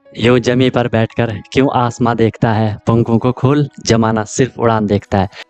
यूं जमी पर बैठकर क्यों आसमां देखता है, पंखों को खोल जमाना सिर्फ उड़ान देखता है।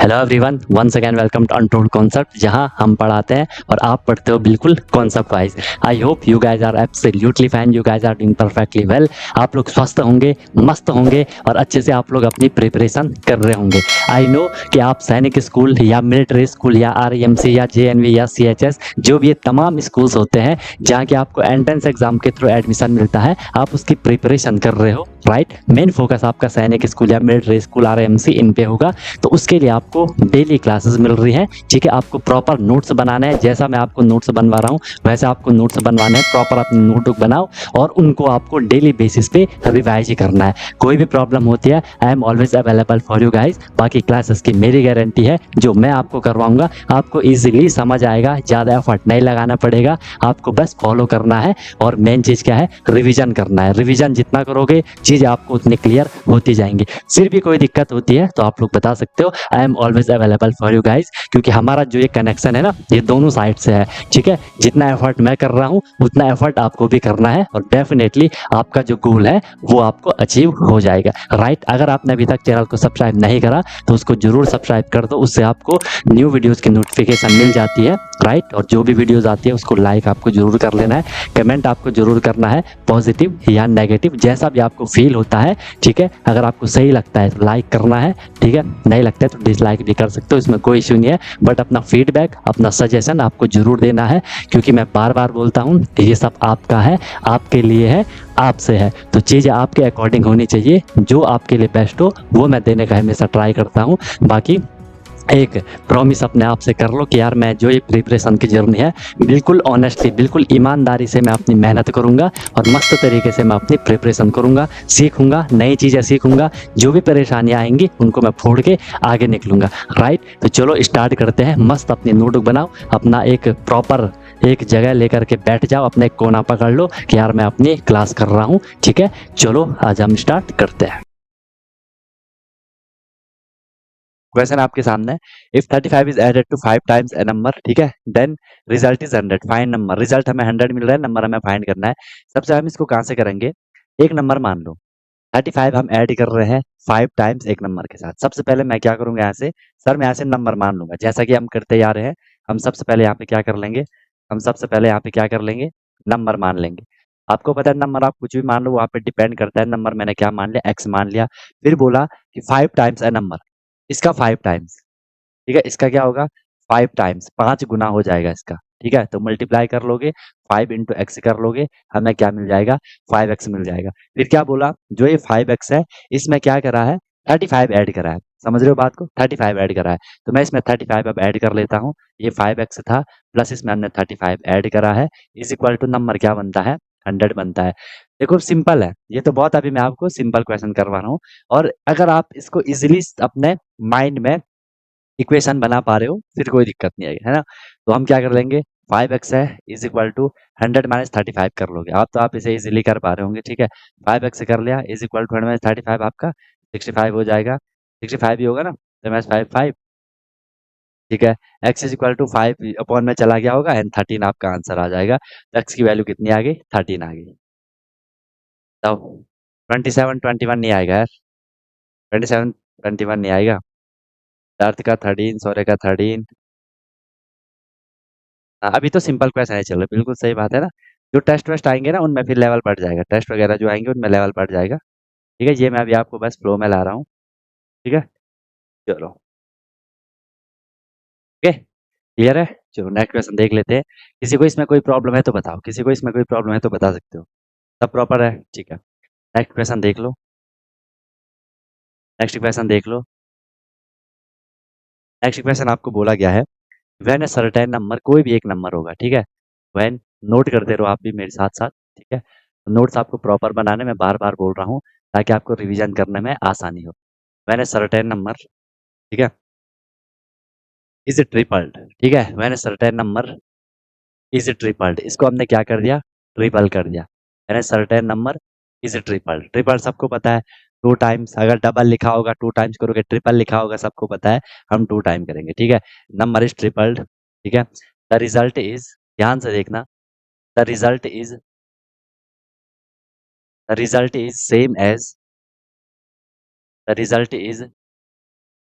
Hello everyone, once again welcome to Untold Concept, जहां हम पढ़ाते हैं और आप पढ़ते हो बिल्कुल concept wise. I hope you guys are absolutely fine, you guys are doing perfectly well. आप लोग स्वस्थ होंगे, मस्त होंगे और अच्छे से आप लोग अपनी प्रिपरेशन कर रहे होंगे। आई नो कि आप सैनिक स्कूल या मिलिट्री स्कूल या आरईएमसी या जेएनवी या सीएचएस, जो भी ये तमाम स्कूल्स होते हैं जहाँ के आपको एंट्रेंस एग्जाम के थ्रू एडमिशन मिलता है, आप उसकी प्रिपरेशन कर रहे हो, राइट। मेन फोकस आपका सैनिक स्कूल या मिलिट्री स्कूल आरईएमसी इन पे होगा। तो उसके लिए आपको डेली क्लासेस मिल रही हैं, ठीक है। आपको प्रॉपर नोट्स बनाना है, जैसा मैं आपको नोट्स बनवा रहा हूँ वैसे आपको नोट्स बनवाने हैं। प्रॉपर अपनी नोटबुक बनाओ और उनको आपको डेली बेसिस पे रिवाइज ही करना है। कोई भी प्रॉब्लम होती है, I am always available for you guys. बाकी क्लासेस की मेरी गारंटी है, जो मैं आपको करवाऊंगा आपको ईजिली समझ आएगा, ज़्यादा एफर्ट नहीं लगाना पड़ेगा, आपको बस फॉलो करना है। और मेन चीज़ क्या है, रिविजन करना है। रिविजन जितना करोगे चीज़ें आपको उतनी क्लियर होती जाएंगी। फिर भी कोई दिक्कत होती है तो आप लोग बता सकते हो, I am always available for you guys. क्योंकि हमारा जो ये कनेक्शन है ना, ये दोनों साइड से है, ठीक है। जितना एफर्ट मैं कर रहा हूँ उतना एफर्ट आपको भी करना है और डेफिनेटली आपका जो गोल है वो आपको अचीव हो जाएगा, राइट। अगर आपने अभी तक चैनल को सब्सक्राइब नहीं करा तो उसको जरूर सब्सक्राइब कर दो, उससे आपको न्यू वीडियोस की नोटिफिकेशन मिल जाती है, राइट। और जो भी वीडियोस आती है उसको लाइक आपको जरूर कर लेना है, कमेंट आपको जरूर करना है, पॉजिटिव या नेगेटिव जैसा भी आपको फील होता है, ठीक है। अगर आपको सही लगता है तो लाइक करना है, ठीक है। नहीं लगता है तो डिसलाइक भी कर सकते हो, इसमें कोई इश्यू नहीं है। बट अपना फीडबैक, अपना सजेशन आपको जरूर देना है, क्योंकि मैं बार बार बोलता हूँ ये सब आपका है, आपके लिए है, आपसे है। तो चीज़ें आपके अकॉर्डिंग होनी चाहिए, जो आपके लिए बेस्ट हो वो मैं देने का हमेशा ट्राई करता हूँ। बाकी एक प्रॉमिस अपने आप से कर लो कि यार मैं जो ये प्रिपरेशन की जर्नी है बिल्कुल ऑनेस्टली, बिल्कुल ईमानदारी से मैं अपनी मेहनत करूंगा और मस्त तरीके से मैं अपनी प्रिपरेशन करूंगा, सीखूंगा, नई चीज़ें सीखूंगा। जो भी परेशानियां आएंगी उनको मैं फोड़ के आगे निकलूंगा, राइट। तो चलो स्टार्ट करते हैं। मस्त अपनी नोटबुक बनाओ, अपना एक प्रॉपर एक जगह लेकर के बैठ जाओ, अपने एक कोना पकड़ लो कि यार मैं अपनी क्लास कर रहा हूँ, ठीक है। चलो आज हम स्टार्ट करते हैं। क्वेश्चन आपके सामने है, if 35 is added to 5 times a number, ठीक है, then result is 100। Find number. Result हमें 100 मिल रहा है, नंबर हमें फाइंड करना है। सबसे हम इसको कहाँ से करेंगे, एक नंबर मान लो 35 हम ऐड कर रहे हैं 5 टाइम्स एक नंबर के साथ। सबसे पहले मैं क्या करूंगा, यहाँ से सर मैं यहाँ से नंबर मान लूंगा, जैसा कि हम करते जा रहे हैं। हम सबसे पहले यहाँ पे क्या कर लेंगे, हम सबसे पहले यहाँ पे क्या कर लेंगे, नंबर मान लेंगे। आपको पता है नंबर आप कुछ भी मान लो वहाँ पे डिपेंड करता है। नंबर मैंने क्या मान लिया, एक्स मान लिया। फिर बोला कि 5 टाइम्स ए नंबर, इसका 5 टाइम्स, ठीक है। इसका क्या होगा, 5 टाइम्स, 5 गुना हो जाएगा इसका, ठीक है। तो मल्टीप्लाई कर लोगे, 5 इंटू एक्स कर लोगे, हमें क्या मिल जाएगा, 5x मिल जाएगा। फिर क्या बोला, जो ये 5x है इसमें क्या करा है, 35 ऐड करा है। समझ रहे हो बात को, 35 ऐड करा है। तो मैं इसमें 35 अब ऐड कर लेता हूँ। ये 5x था प्लस इसमें हमने 35 ऐड करा है, इज इक्वल टू नंबर क्या बनता है, 100 बनता है। देखो सिंपल है ये तो, बहुत अभी मैं आपको सिंपल क्वेश्चन करवा रहा हूँ। और अगर आप इसको इजिली अपने माइंड में इक्वेशन बना पा रहे हो फिर कोई दिक्कत नहीं आएगी, है ना। तो हम क्या कर लेंगे, 5x है इज इक्वल टू 100 माइनस 35 कर लोगे आप, तो आप इसे इजीली कर पा रहे होंगे, ठीक है। 5x कर लिया इज इक्वल टू 100 माइनस 35, आपका 65 हो जाएगा। 65 ही होगा ना, तो माइनस 5 5, ठीक है। x is equal to 5 upon में चला गया होगा एंड 13 आपका आंसर आ जाएगा। तो x की वैल्यू कितनी आ गई, 13 आ गई। तब 27 21 नहीं आएगा यार, 27 21 नहीं आएगा। अर्थ का 13, सौर्य का 13। हाँ, अभी तो सिंपल क्वेश्चन है, चलो बिल्कुल सही बात है ना। जो टेस्ट वेस्ट आएंगे ना उनमें फिर लेवल बढ़ जाएगा, टेस्ट वगैरह जो आएंगे उनमें लेवल बढ़ जाएगा, ठीक है। ये मैं अभी आपको बस फ्लो में ला रहा हूँ, ठीक है। चलो ओके, क्लियर है। चलो नेक्स्ट क्वेश्चन देख लेते हैं। किसी को इसमें कोई प्रॉब्लम है तो बताओ, किसी को इसमें कोई प्रॉब्लम है तो बता सकते हो। सब प्रॉपर है, ठीक है। नेक्स्ट क्वेश्चन देख लो, नेक्स्ट क्वेश्चन देख लो। नेक्स्ट क्वेश्चन आपको बोला गया है, व्हेन अ सर्टेन नंबर, कोई भी एक नंबर होगा, ठीक है। व्हेन, नोट करते रहो आप भी मेरे साथ साथ, ठीक है। नोट्स आपको प्रॉपर बनाने में बार बार बोल रहा हूँ ताकि आपको रिवीजन करने में आसानी हो। व्हेन अ सर्टेन नंबर, ठीक है, इज ट्रिपल्ड, ठीक है। When a certain number is tripled, इसको हमने क्या कर दिया, ट्रिपल कर दिया। When a certain number is tripled, triple सबको पता है, 2 टाइम्स। अगर डबल लिखा होगा 2 टाइम्स करोगे, ट्रिपल लिखा होगा सबको पता है हम 2 टाइम करेंगे, ठीक है। नंबर इज ट्रिपल्ड, ठीक है। द रिजल्ट इज, ध्यान से देखना, the result is same as the result is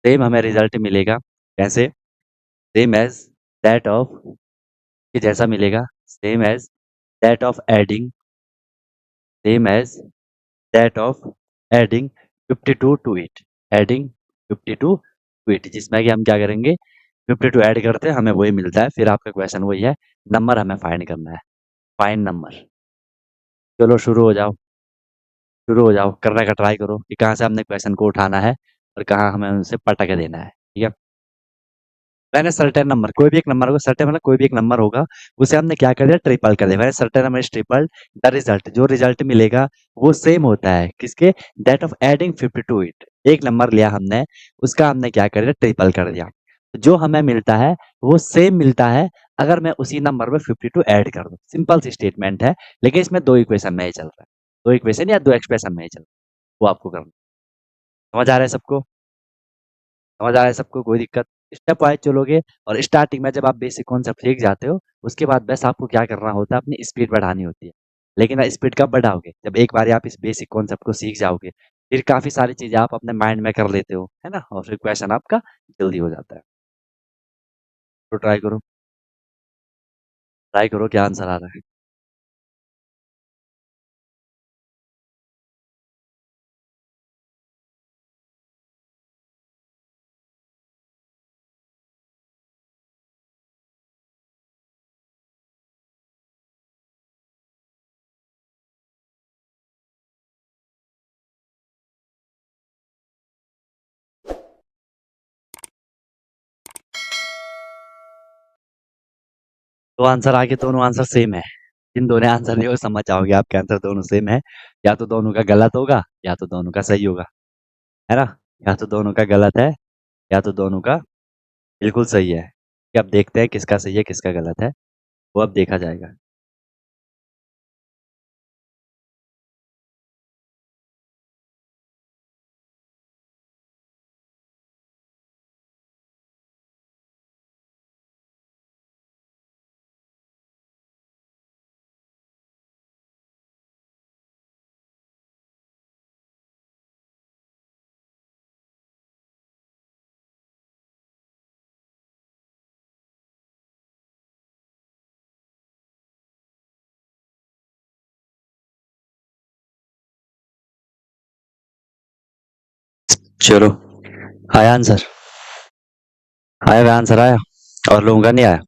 same हमें रिजल्ट मिलेगा कैसे सेम एज दैट ऑफ कि जैसा मिलेगा same as that of adding same as that of adding 52 to it adding 52 to it जिसमें कि हम क्या करेंगे 52 ऐड करते हैं हमें वही मिलता है फिर आपका क्वेश्चन वही है नंबर हमें फाइंड करना है फाइंड नंबर चलो शुरू हो जाओ करने का ट्राई करो कि कहाँ से हमने क्वेश्चन को उठाना है और कहाँ हमें उनसे पटक देना है ठीक है मैंने सर्टेन नंबर कोई भी एक नंबर होगा सर्टेन मतलब कोई भी एक नंबर होगा उसे हमने क्या कर दिया ट्रिपल कर दिया मैंने certain number is triple the result जो रिजल्ट मिलेगा वो सेम होता है किसके दैट ऑफ एडिंग 52 इट एक नंबर लिया हमने उसका हमने क्या कर दिया ट्रिपल कर दिया जो हमें मिलता है वो सेम मिलता है अगर मैं उसी नंबर में 52 ऐड कर दूं सिंपल सी स्टेटमेंट है लेकिन इसमें दो इक्वेशन में ही चल रहा है दो इक्वेशन या दो एक्सप्रेशन में ही चल रहा है वो आपको करना समझ आ रहा है सबको समझ आ रहा है सबको कोई दिक्कत स्टेप वाइज चलोगे और स्टार्टिंग में जब आप बेसिक कॉन्सेप्ट सीख जाते हो उसके बाद बस आपको क्या करना होता है अपनी स्पीड बढ़ानी होती है लेकिन स्पीड कब बढ़ाओगे जब एक बार आप इस बेसिक कॉन्सेप्ट को सीख जाओगे फिर काफी सारी चीजें आप अपने माइंड में कर लेते हो है ना और फिर क्वेश्चन आपका जल्दी हो जाता है तो ट्राई करो क्या आंसर आ रहा है तो आंसर आगे दोनों आंसर सेम है इन दोनों आंसर जो समझ जाओगे आपके आंसर दोनों सेम है या तो दोनों का गलत होगा या तो दोनों का सही होगा है ना या तो दोनों का गलत है या तो दोनों का बिल्कुल सही है कि अब देखते हैं किसका सही है किसका गलत है वो अब देखा जाएगा चलो आया आंसर आया आंसर आया और लोगों का नहीं आया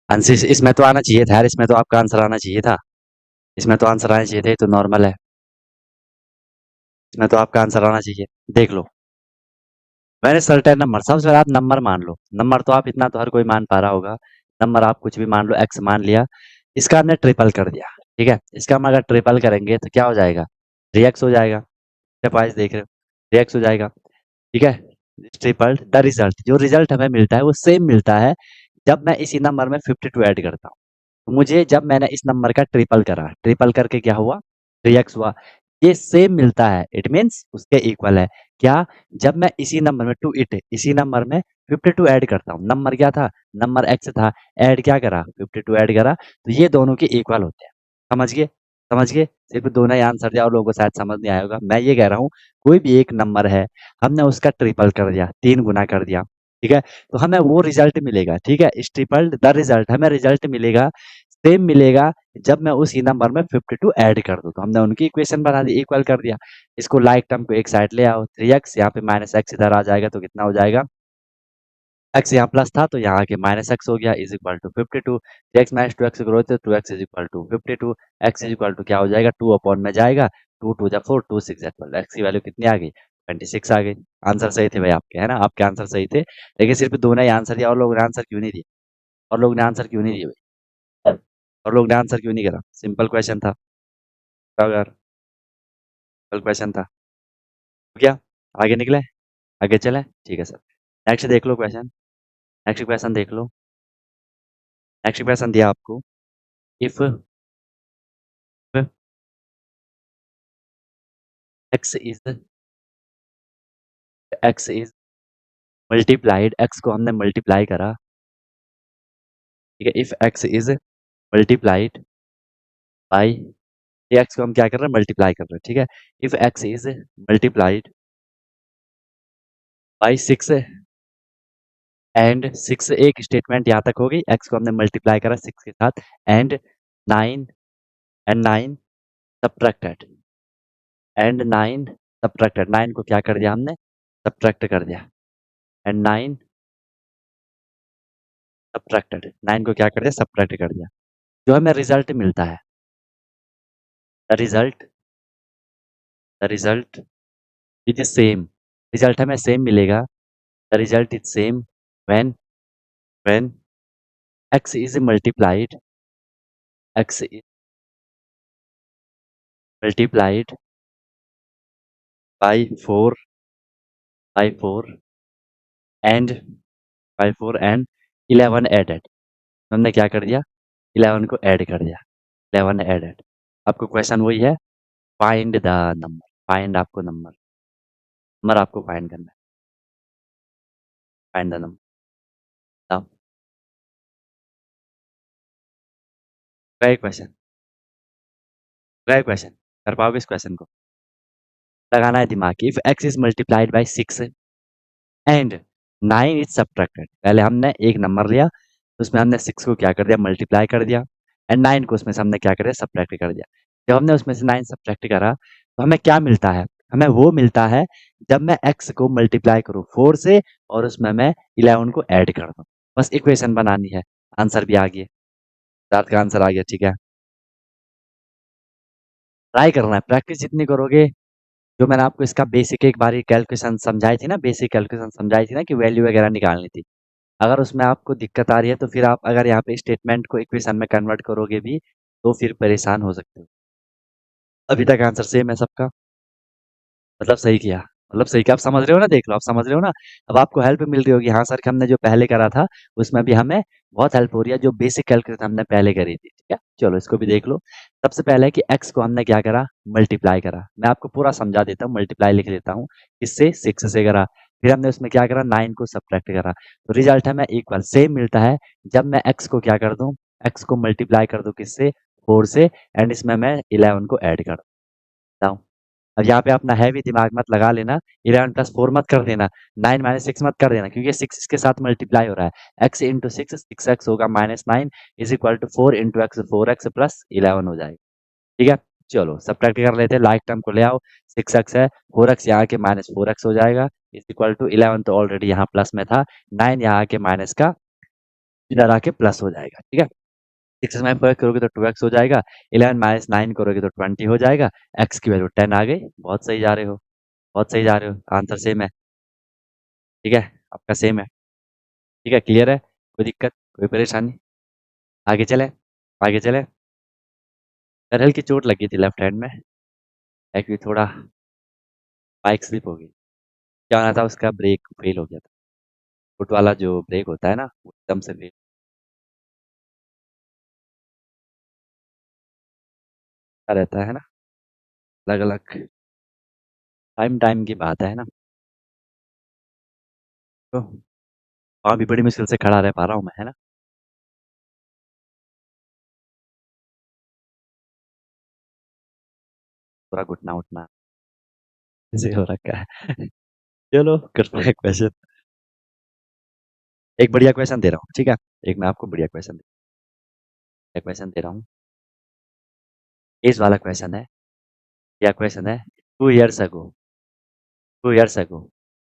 आंसर इसमें तो आना चाहिए था यार इसमें तो आपका आंसर आना चाहिए था इसमें तो आंसर आना चाहिए थे तो नॉर्मल है इसमें तो आपका आंसर आना चाहिए देख लो मैंने सर्टेन नंबर सबसे पहले आप नंबर मान लो नंबर तो आप इतना तो हर कोई मान पा रहा होगा नंबर आप कुछ भी मान लो एक्स मान लिया इसका हमने ट्रिपल कर दिया ठीक है इसका हम अगर ट्रिपल करेंगे तो क्या हो जाएगा रिएक्स हो जाएगा स्टेप वाइज देख रहे हो रिएक्स हो जाएगा ठीक है ट्रिपल द रिजल्ट जो रिजल्ट हमें मिलता है वो सेम मिलता है जब मैं इसी नंबर में 52 ऐड करता हूँ तो मुझे जब मैंने इस नंबर का ट्रिपल करा ट्रिपल करके क्या हुआ 3x हुआ ये सेम मिलता है इट मीन्स उसके इक्वल है क्या जब मैं इसी नंबर में टू इट इसी नंबर में 52 ऐड करता हूँ नंबर क्या था नंबर x था ऐड क्या करा 52 ऐड करा तो ये दोनों के इक्वल होते हैं समझ गए समझ गए सिर्फ दोनों ही आंसर दिया और लोगों को शायद समझ नहीं आएगा मैं ये कह रहा हूँ कोई भी एक नंबर है हमने उसका ट्रिपल कर दिया 3 गुना कर दिया ठीक है तो हमें वो रिजल्ट मिलेगा ठीक है इस ट्रिपल द रिजल्ट हमें रिजल्ट मिलेगा सेम मिलेगा जब मैं उसी नंबर में 52 ऐड कर दूं तो हमने उनकी इक्वेशन बना दी इक्वल कर दिया इसको लाइक टर्म को एक साइड ले आओ 3x यहाँ पे माइनस एक्स इधर आ जाएगा तो कितना हो जाएगा एक्स यहाँ प्लस था तो यहाँ आके माइनस एक्स हो गया is equal to 52 x minus two x करो तो 2x is equal to 52 x is equal to क्या हो जाएगा 2 अपॉन में जाएगा 2 टू जा 4 2 6 12 एक्स की वैल्यू कितनी आ गई 26 आ गई आंसर सही थे भाई आपके है ना आपके आंसर सही थे लेकिन सिर्फ दोनों ही आंसर दिया और लोगों ने आंसर क्यों नहीं दिया और लोग ने आंसर क्यों नहीं दिए भाई और लोग ने आंसर क्यों नहीं करा सिंपल क्वेश्चन था अगर सिंपल क्वेश्चन था तो क्या आगे निकले आगे चले ठीक है सर नेक्स्ट देख लो क्वेश्चन नेक्स्ट क्वेश्चन देख लो नेक्स्ट क्वेश्चन दिया आपको if x is x is multiplied x को हमने मल्टीप्लाई करा ठीक है if x is multiplied by, x को हम क्या कर रहे हैं, मल्टीप्लाई कर रहे हैं, ठीक है। If x is multiplied by 6 and 6, एक स्टेटमेंट यहाँ तक हो गई, एक्स को हमने मल्टीप्लाई करा 6 के साथ, and 9 and 9 subtracted, and 9 subtracted, 9 को क्या कर दिया हमने, सब्ट्रैक्ट कर दिया, एंड 9 सब्ट्रैक्टेड, 9 को क्या कर दिया, सब्ट्रैक्ट कर दिया, जो हमें रिजल्ट मिलता है, the result is same, result हमें सेम मिलेगा, the result is same when when x is multiplied, x is multiplied by 4 by 4 and by 4 and 11 added, हमने क्या कर दिया, 11 को ऐड कर दिया, 11 एडेड। आपको क्वेश्चन वही है, फाइंड द नंबर, फाइंड आपको नंबर, नंबर आपको फाइंड करना है, फाइंड द नंबर। बताओ, क्या क्वेश्चन, क्या क्वेश्चन, कर पाओगे इस क्वेश्चन को, लगाना है दिमाग। If x is multiplied by 6 and 9 is subtracted, पहले हमने एक नंबर लिया, उसमें हमने 6 को क्या कर दिया, मल्टीप्लाई कर दिया, एंड 9 को उसमें से हमने क्या कर दिया, सब्ट्रैक्ट कर दिया। जब हमने उसमें से 9 सब्ट्रैक्ट करा तो हमें क्या मिलता है, हमें वो मिलता है जब मैं x को मल्टीप्लाई करूँ 4 से और उसमें मैं 11 को ऐड कर दूँ, बस इक्वेशन बनानी है, आंसर भी आ गया, रात का आंसर आ गया, ठीक है। ट्राई करना है, प्रैक्टिस जितनी करोगे, जो मैंने आपको इसका बेसिक एक बारी कैलकुलेशन समझाई थी ना, बेसिक कैलकुलेशन समझाई थी ना कि वैल्यू वगैरह निकालनी थी, अगर उसमें आपको दिक्कत आ रही है तो फिर आप अगर यहाँ पे स्टेटमेंट को इक्वेशन में कन्वर्ट करोगे भी तो फिर परेशान हो सकते हो। अभी तक आंसर सेम है सबका, मतलब सही किया, मतलब सही किया, आप समझ रहे हो ना, देख लो आप समझ रहे हो ना, अब आपको हेल्प मिल रही होगी, हाँ सर हमने जो पहले करा था उसमें भी हमें बहुत हेल्प हो रही है, जो बेसिक कैलकुलेशन हमने पहले करी थी, ठीक है। चलो इसको भी देख लो। सबसे पहले है कि एक्स को हमने क्या करा, मल्टीप्लाई करा, मैं आपको पूरा समझा देता हूँ, मल्टीप्लाई लिख देता हूँ, इससे 6 से करा, फिर हमने उसमें क्या करा, 9 को सब्ट्रैक्ट करा, तो रिजल्ट हमें इक्वल सेम मिलता है जब मैं एक्स को क्या कर दूं, एक्स को मल्टीप्लाई कर दूं किससे, 4 से, एंड इसमें मैं 11 को ऐड कर दूं। अब यहाँ पे अपना हैवी दिमाग मत लगा लेना, 11 प्लस 4 मत कर देना, 9 माइनस 6 मत कर देना, क्योंकि 6 इसके साथ मल्टीप्लाई हो रहा है, x इंटू 6, 6x होगा minus 9 is equal to 4 into x, 4x plus 11 हो जाएगा, ठीक है। चलो सब्ट्रैक्ट कर लेते हैं, लाइक टर्म को ले आओ, 6x है, 4x यहाँ के माइनस 4x हो जाएगा, इज इक्वल टू 11 तो ऑलरेडी यहाँ प्लस में था, 9 यहाँ के माइनस का इधर आके प्लस हो जाएगा, ठीक है। 6 में करोगे तो 2x हो जाएगा, 11 माइनस 9 करोगे तो 20 हो जाएगा, x की वैल्यू 10 आ गई, बहुत सही जा रहे हो, बहुत सही जा रहे हो, आंसर सेम है, ठीक है, आपका सेम है, ठीक है, क्लियर है, कोई दिक्कत, कोई परेशानी, आगे चले, आगे चले। सर हल्की चोट लगी थी लेफ्ट हैंड में, एक्चुअली थोड़ा बाइक स्लिप हो गई, क्या होना था, उसका ब्रेक फेल हो गया था, फुट वाला जो ब्रेक होता है ना वो एकदम से फेल रहता है ना, अलग अलग टाइम टाइम की बात है ना, तो वहाँ भी बड़ी मुश्किल से खड़ा रह पा रहा हूँ मैं, है ना, पूरा घुटना उठना ऐसे हो रखा है। चलो करते हैं क्वेश्चन, एक बढ़िया क्वेश्चन दे रहा हूँ, ठीक है, एक मैं आपको बढ़िया क्वेश्चन दे रहा हूँ, इस वाला क्वेश्चन है, क्या क्वेश्चन है, 2 years ago, 2 years ago,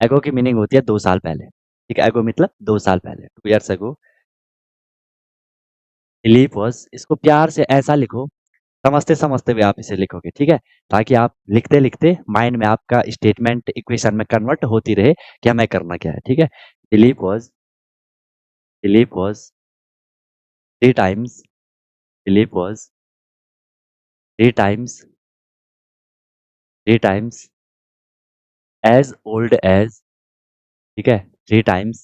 एगो की मीनिंग होती है 2 साल पहले, ठीक है, एगो मतलब 2 साल पहले, 2 years ago बिलीव वॉज, इसको प्यार से ऐसा लिखो, समझते समझते भी आप इसे लिखोगे, ठीक है, ताकि आप लिखते लिखते माइंड में आपका स्टेटमेंट इक्वेशन में कन्वर्ट होती रहे कि हमें करना क्या है, ठीक है। Believe was 3 times, believe was 3 times, 3 times as old as, ठीक है, 3 times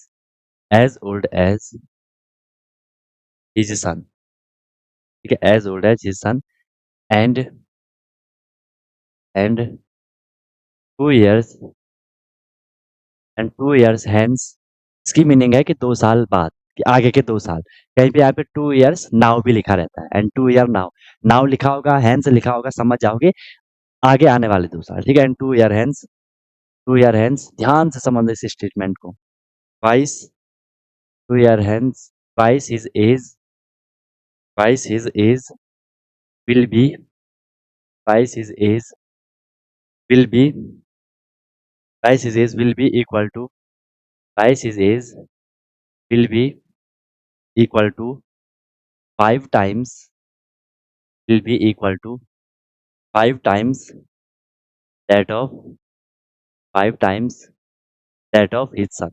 as old as his son, ठीक है, as old as his son, and and 2 years, and 2 years hence, इसकी मीनिंग है कि 2 साल बाद, कि आगे के 2 साल। कहीं पे यहाँ पे 2 इयर्स नाउ भी लिखा रहता है एंड 2 ईयर नाउ। नाउ लिखा होगा, हेंस लिखा होगा, समझ जाओगे आगे आने वाले 2 साल, ठीक है? And 2 year hence, 2 year hence, ध्यान से समझना इस स्टेटमेंट को। Twice 2 year hence, twice his age will be, twice his age will be, twice his age will be equal to, twice his age will be equal to 5 times, will be equal to 5 times that of 5 times that of his son,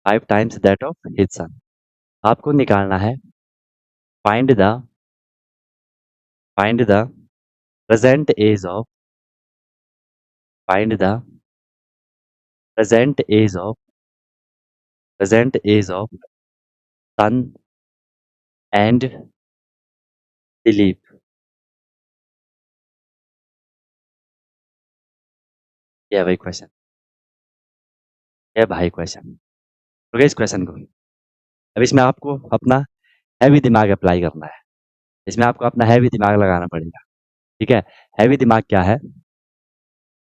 5 times that of his son। आपको निकालना है find the find the present age of, find the present age of, present age of son and Dilip। ये है भाई question, ये भाई question. तो इस क्वेश्चन को अब इसमें आपको अपना हैवी दिमाग अप्लाई करना है, इसमें आपको अपना हैवी दिमाग लगाना पड़ेगा, ठीक है? हैवी दिमाग क्या है?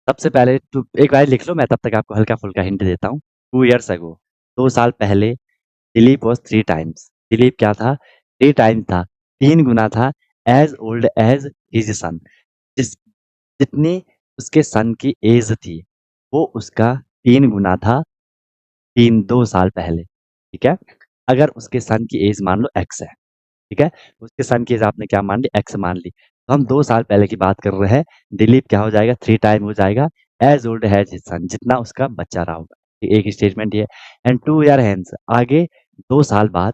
सबसे पहले तो एक बार लिख लो, मैं तब तक आपको हल्का-फुल्का हिंट देता हूँ। 2 इयर्स अगो, 2 साल पहले दिलीप वाज़ 3 टाइम्स। दिलीप क्या था? 3 टाइम्स था, 3 गुना था एज़ ओल्ड एज़ हिज़ सन। जिस जितनी उसके सन की एज थी, वो उसका 3 गुना था 2 साल पहले, ठीक है? अगर उसके सन की एज मान लो एक्स है, ठीक है? उसके सन की एज आपने क्या मान ली? एक्स मान ली। तो हम 2 साल पहले की बात कर रहे हैं, दिलीप क्या हो जाएगा? 3 टाइम हो जाएगा एज़ ओल्ड एज़ हिज़ सन, जितना उसका बच्चा रहा होगा। एक स्टेटमेंट ये एंड 2 ईयर हेंस, आगे 2 साल बाद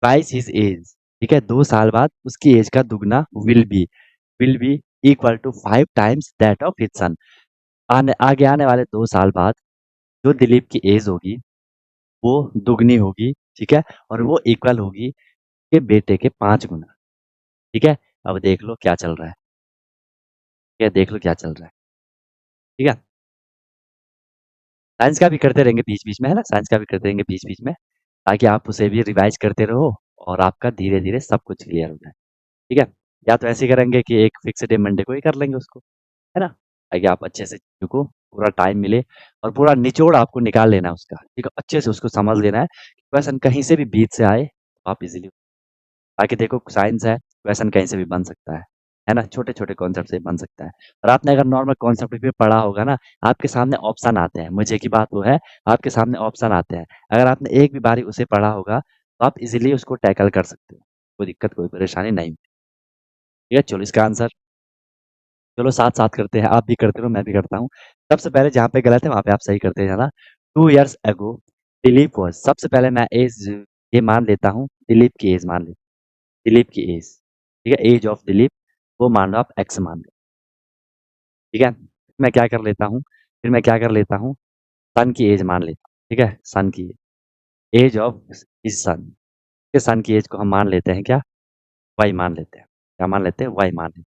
ट्वाइस हिज एज, ठीक है? 2 साल बाद उसकी एज का दुगना will be equal to 5 times that of his son. आगे आने वाले 2 साल बाद जो दिलीप की एज होगी वो दुगनी होगी, ठीक है? और वो इक्वल होगी के बेटे के 5 गुना, ठीक है? अब देख लो क्या चल रहा है, ठीक है? देख लो क्या चल रहा है, ठीक है? साइंस का भी करते रहेंगे बीच-बीच में, है ना? साइंस का भी करते रहेंगे बीच-बीच में, ताकि आप उसे भी रिवाइज़ करते रहो और आपका धीरे-धीरे सब कुछ क्लियर हो जाए, ठीक है? या तो ऐसे करेंगे कि एक फिक्स डे मंडे को ही कर लेंगे उसको, है ना? ताकि आप अच्छे से चीज़ों को पूरा टाइम मिले और पूरा निचोड़ आपको निकाल लेना है उसका, ठीक है? अच्छे से उसको समझ लेना है, क्वेश्चन कहीं से भी बीच से आए, तो आप इज़िली, बाकी देखो साइंस है, क्वेश्चन कहीं से भी बन सकता है ना? छोटे-छोटे कॉन्सेप्ट से बन सकता है। और आपने अगर नॉर्मल कॉन्सेप्ट भी पढ़ा होगा ना, आपके सामने ऑप्शन आते हैं, मज़े की बात वो है, आपके सामने ऑप्शन आते हैं। अगर आपने एक भी बारी उसे पढ़ा होगा, तो आप इज़िली उसको टैकल कर सकते हो। कोई दिक्कत, कोई परेशानी नहीं। ठीक है, चलो इसका आंसर, चलो साथ-साथ करते हैं, आप भी करते रहो, मैं भी करता हूँ। सबसे पहले जहाँ पे गलत है, वहाँ पे आप सही करते जाना। 2 इयर्स अगो दिलीप वाज़, सबसे पहले मैं एज ये मान लेता हूँ, दिलीप की एज मान लेता हूँ, दिलीप की एज, ठीक है? एज ऑफ दिलीप वो मान लो आप एक्स मान लो, ठीक है? मैं क्या कर लेता हूँ, फिर मैं क्या कर लेता हूँ, सन की एज मान लेता हूँ, ठीक है? सन की एज ऑफ हिज सन, के सन की एज को हम मान लेते हैं क्या? वाई मान लेते हैं। क्या मान लेते हैं? वाई मान लेते हैं,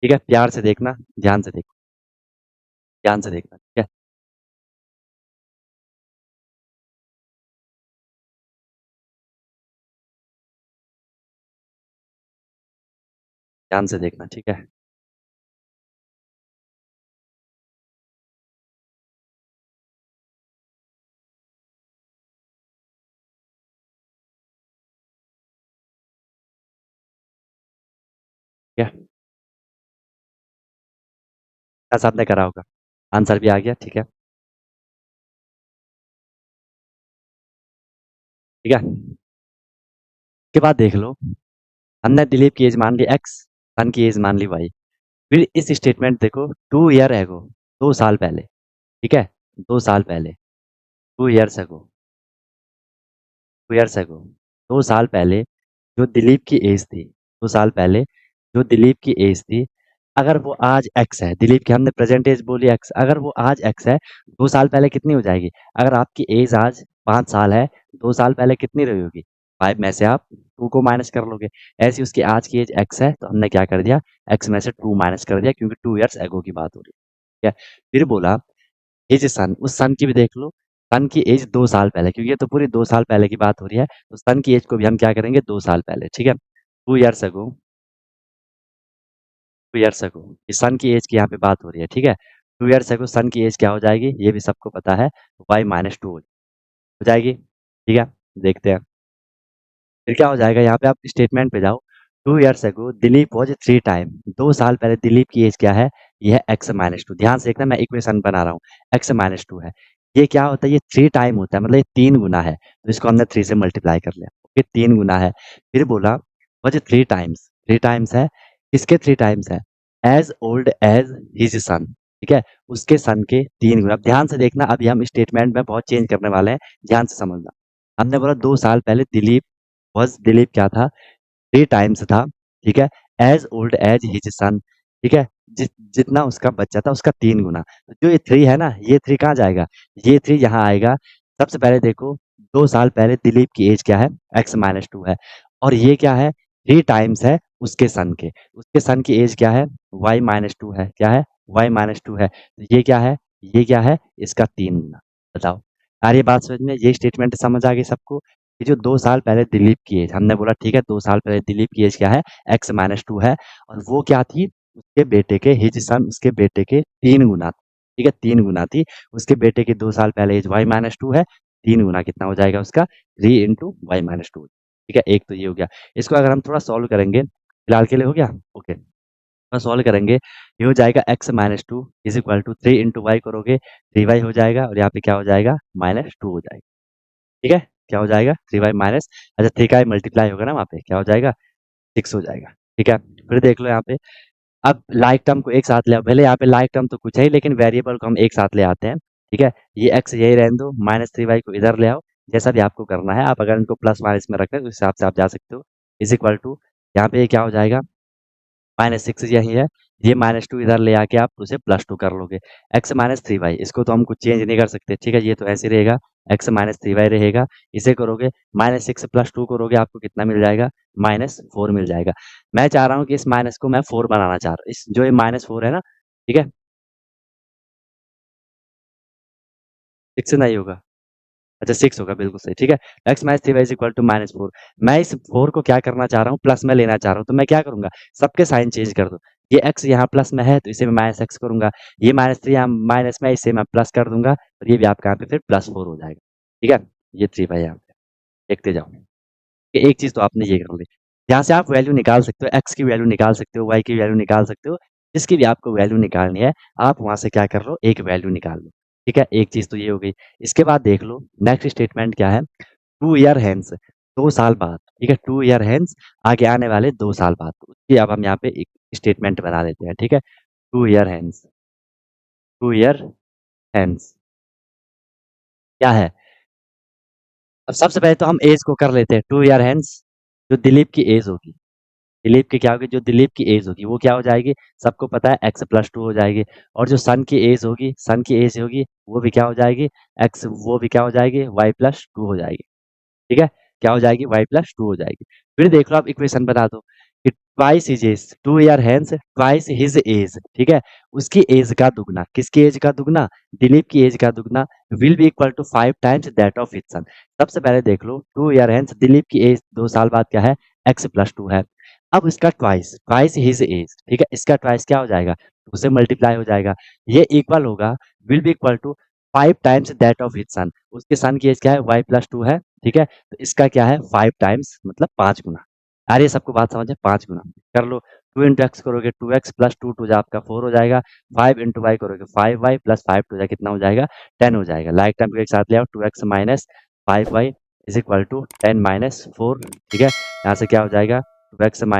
ठीक है? प्यार से देखना, ध्यान से देखो, ध्यान से देखना, ठीक है? ध्यान से देखना, ठीक है? ठीक है? ऐसा आपने करा होगा, आंसर भी आ गया, ठीक है? ठीक है? उसके बाद देख लो, हमने दिलीप की एज मान ली एक्स, सन की एज मान ली वाई। फिर इस स्टेटमेंट देखो, 2 ईयर एगो, 2 साल पहले, ठीक है? 2 साल पहले, 2 इयर्स एगो, 2 इयर्स एगो, 2 साल पहले जो दिलीप की एज थी, 2 साल पहले जो दिलीप की एज थी, अगर वो आज एक्स है, दिलीप की हमने प्रेजेंट एज बोली एक्स, अगर वो आज एक्स है, 2 साल पहले कितनी हो जाएगी? अगर आपकी एज आज 5 साल है, 2 साल पहले कितनी रही होगी? 5 में से आप 2 को माइनस कर लोगे। ऐसी उसकी आज की एज एक्स है, तो हमने क्या कर दिया? एक्स में से 2 माइनस कर दिया, क्योंकि 2 इयर्स एगो की बात हो रही है। ठीक है? फिर बोला हिज सन, उस सन की भी देख लो, सन की एज 2 साल पहले, क्योंकि ये तो पूरी 2 साल पहले की बात हो रही है, तो सन की एज को भी हम क्या करेंगे 2 साल पहले, ठीक है। 2 ईयर्स अगो, 2 ईयर्स अगो, इस सन की एज की यहाँ पे बात हो रही है, ठीक है। 2 ईयर्स अगो सन की एज क्या हो जाएगी, ये भी सबको पता है, y-2 हो जाएगी, ठीक है। देखते हैं फिर क्या हो जाएगा, यहाँ पे आप स्टेटमेंट पे जाओ। 2 years ago Dilip was 3 time, 2 साल पहले दिलीप की एज क्या है, ये है x-2। ध्यान से देखना, मैं इक्वेशन बना रहा हूँ, x-2 है। ये क्या होता है, ये 3 टाइम होता है, मतलब ये 3 गुना है, तो इसको हमने 3 से मल्टीप्लाई कर लिया, ये 3 गुना है। फिर बोला वॉज 3 टाइम्स, 3 टाइम्स है, किसके 3 टाइम्स है, as old as his son, ठीक है, उसके सन के 3 गुना। अब ध्यान से देखना, अभी हम स्टेटमेंट में बहुत चेंज करने वाले हैं, ध्यान से समझना। हमने बोला 2 साल पहले दिलीप दिलीप क्या था, 3 टाइम्स था, ठीक है, as old as his son, ठीक है, जितना उसका बच्चा था उसका 3 गुना। तो जो ये 3 है ना, ये 3 कहाँ जाएगा, ये 3 यहाँ आएगा। सबसे पहले देखो, 2 साल पहले दिलीप की एज क्या है, x-2 है, और ये क्या है, 3 टाइम्स है उसके सन की एज क्या है, y-2 है, क्या है, y-2 है, तो ये क्या है, ये क्या है, इसका 3 गुना। बताओ, आ रही है बात समझ में, ये स्टेटमेंट समझ आ गई सबको। ये जो 2 साल पहले दिलीप की एज, हमने बोला ठीक है 2 साल पहले दिलीप की एज क्या है, x-2 है, और वो क्या थी, उसके बेटे के हिज सन, उसके बेटे के 3 गुना, ठीक है, 3 गुना थी। उसके बेटे की 2 साल पहले एज y-2 है, 3 गुना कितना हो जाएगा उसका, 3 × y-2, ठीक है। एक तो ये हो गया। इसको अगर हम थोड़ा सॉल्व करेंगे, फिलहाल के लिए हो गया, ओके, सॉल्व करेंगे, ये हो जाएगा x-2 is equal to 3 × y करोगे, 3y हो जाएगा, और यहाँ पे क्या हो जाएगा, -2 हो जाएगा, ठीक है। क्या हो जाएगा, 3y माइनस, अच्छा 3 का मल्टीप्लाई होगा ना, वहाँ पे क्या हो जाएगा, 6 हो जाएगा, ठीक है। फिर देख लो यहाँ पे, अब लाइक टर्म को एक साथ ले आओ, भले यहाँ पे लाइक टर्म तो कुछ है ही, लेकिन वेरिएबल को हम एक साथ ले आते हैं, ठीक है। ये x यही रहने दो, -3y को इधर ले आओ, जैसा भी आपको करना है। आप अगर इनको प्लस माइनस में रखें तो उस हिसाब से आप जा सकते हो, इज इक्वल टू, यहाँ पे ये क्या हो जाएगा, -6 यही है, ये -2 इधर ले आके आप उसे +2 कर लोगे, x-3y, इसको तो हम कुछ चेंज नहीं कर सकते, ठीक है, ये तो ऐसे ही रहेगा, x-3y रहेगा। इसे करोगे, -6 + 2 करोगे, आपको कितना मिल जाएगा, -4 मिल जाएगा। मैं चाह रहा हूँ कि इस माइनस को मैं 4 बनाना चाह रहा हूँ, इस जो ये -4 है ना, ठीक है, 6 से नहीं होगा, अच्छा 6 होगा, बिल्कुल सही, ठीक है। x-3y is equal to -4। मैं इस 4 को क्या करना चाह रहा हूँ, प्लस में लेना चाह रहा हूँ, तो मैं क्या करूंगा, सबके साइन चेंज कर दो। ये x यहाँ प्लस में है तो इसे मैं -x करूंगा, ये -3 यहाँ माइनस में है, इसे मैं प्लस कर दूंगा, और ये भी आपका यहाँ पे फिर +4 हो जाएगा, ठीक है। ये 3 भाई यहाँ पे देखते जाओ, कि एक चीज तो आपने ये कर ली, यहाँ से आप वैल्यू निकाल सकते हो, x की वैल्यू निकाल सकते हो, y की वैल्यू निकाल सकते हो, जिसकी भी आपको वैल्यू निकालनी है, आप वहां से क्या कर लो, एक वैल्यू निकाल लो, ठीक है। एक चीज तो ये हो गई। इसके बाद देख लो नेक्स्ट स्टेटमेंट क्या है, 2 ईयर हेंस, 2 साल बाद, ठीक है, 2 ईयर हेंस, आगे आने वाले 2 साल बाद, तो उसकी अब हम यहाँ पे एक स्टेटमेंट बना लेते हैं, ठीक है। 2 ईयर हेंस, 2 ईयर हेंस क्या है, अब सबसे पहले तो हम एज को कर लेते हैं, 2 ईयर हेंस, जो दिलीप की एज होगी, दिलीप की क्या होगी, जो दिलीप की एज होगी वो क्या हो जाएगी, सबको पता है x+2 हो जाएगी, और जो सन की एज होगी, सन की एज होगी, वो भी क्या हो जाएगी, x, वो भी क्या हो जाएगी, y+2 हो जाएगी, ठीक है। क्या हो जाएगी, y+2 हो जाएगी। फिर देख लो, आप इक्वेशन बना दो कि twice his as, 2 year hence twice his as, ठीक है, उसकी एज का दुगना, किसकी एज का दुगना, दिलीप की एज का दुगना, will be equal to 5 times that of his son. सबसे पहले देख लो, 2 ईयर हेंस दिलीप की एज 2 साल बाद क्या है, x+2 है। अब इसका ट्वाइस, ट्वाइस हिज एज, ठीक है, इसका ट्वाइस क्या हो जाएगा, उसे मल्टीप्लाई हो जाएगा, ये इक्वल होगा, will be equal to 5 times that of his son, उसके सन की एज क्या है, y+2 है, ठीक है, तो इसका क्या है, 5 टाइम्स मतलब 5 गुना। आ रही है सबको बात समझ में, 5 गुना कर लो, 2 × x करोगे 2x + 2 टू जा आपका 4 हो जाएगा, 5 × y करोगे 5y + 5 टू जा कितना हो जाएगा, 10 हो जाएगा। लाइक टाइम को एक साथ ले आओ, 2x - 5y is equal to 10 - 4, ठीक है, यहाँ से क्या हो जाएगा, 2x -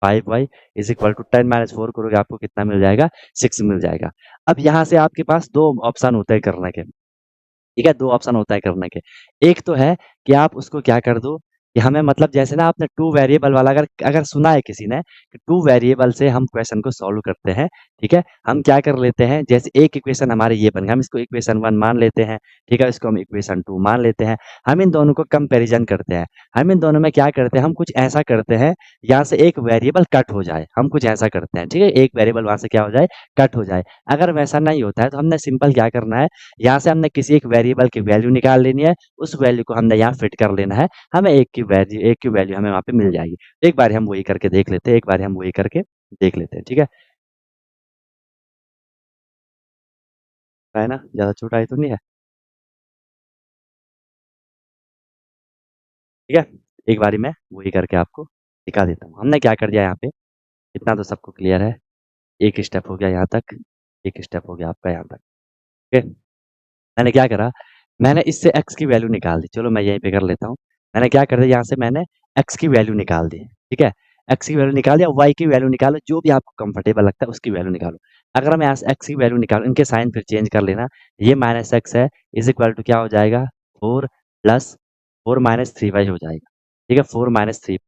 5y is equal to 10 - 4 करोगे, आपको कितना मिल जाएगा, 6 मिल जाएगा। अब यहाँ से आपके पास दो ऑप्शन होते हैं करने के, ठीक है, 2 ऑप्शन होता है करने के। एक तो है कि आप उसको क्या कर दो, कि हमें मतलब जैसे ना आपने टू वेरिएबल वाला अगर अगर सुना है किसी ने कि टू वेरिएबल से हम क्वेश्चन को सॉल्व करते हैं, ठीक है? हम क्या कर लेते हैं, जैसे एक इक्वेशन हमारे ये बन गया, हम इसको इक्वेशन 1 मान लेते हैं, ठीक है? इसको हम इक्वेशन 2 मान लेते हैं। हम इन दोनों को कंपैरिजन करते हैं। हम इन दोनों में क्या करते हैं, हम कुछ ऐसा करते हैं, यहाँ से एक वेरिएबल कट हो जाए। हम कुछ ऐसा करते हैं, ठीक है? एक वेरिएबल वहाँ से क्या हो जाए, कट हो जाए। अगर वैसा नहीं होता है तो हमने सिंपल क्या करना है, यहाँ से हमने किसी एक वेरिएबल की वैल्यू निकाल लेनी है, उस वैल्यू को हमने यहाँ फिट कर लेना है, हमें एक की वैल्यू हमें वहाँ पे मिल जाएगी। एक बार हम वही करके देख लेते हैं, एक बार हम वही करके देख लेते हैं, ठीक है ना? ज़्यादा छोटा ही तो नहीं है, ठीक है? एक बारी मैं वही करके आपको दिखा देता हूँ। हमने क्या कर दिया यहाँ पे, इतना तो सबको क्लियर है। एक स्टेप हो गया यहाँ तक, एक स्टेप हो गया आपका यहाँ तक, ठीक है? मैंने क्या करा, मैंने इससे x की वैल्यू निकाल दी। चलो मैं यहीं पे कर लेता हूँ। मैंने क्या कर दिया, यहाँ से मैंने x की वैल्यू निकाल दी, ठीक है? x की वैल्यू निकाल दिया, y की वैल्यू निकालो, जो भी आपको कंफर्टेबल लगता है उसकी वैल्यू निकालो। अगर मैं यहाँ से x की वैल्यू निकालूँ, इनके साइन फिर चेंज कर लेना, ये माइनस x है, इज इक्वल टू क्या हो जाएगा, 4 प्लस 4 माइनस 3y हो जाएगा, ठीक है? 4 माइनस 3,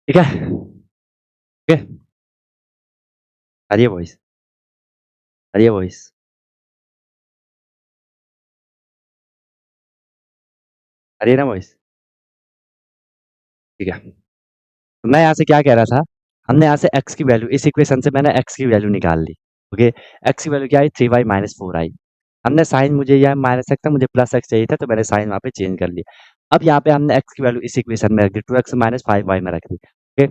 ठीक है? ठीक है? आ रही है वॉइस? आ रही है वॉइस? आ रही है ना वॉइस? ठीक है। तो मैं यहाँ से क्या कह रहा था, हमने यहाँ से x की वैल्यू, इस इक्वेशन से मैंने x की वैल्यू निकाल ली, ओके? x की वैल्यू क्या आई, 3y माइनस 4 आई। हमने साइन, मुझे यह माइनस x था, मुझे प्लस x चाहिए था, तो मैंने साइन वहाँ पे चेंज कर लिया। अब यहाँ पे हमने x की वैल्यू इस इक्वेशन में रख दी, 2x माइनस 5y में रख दी, ओके?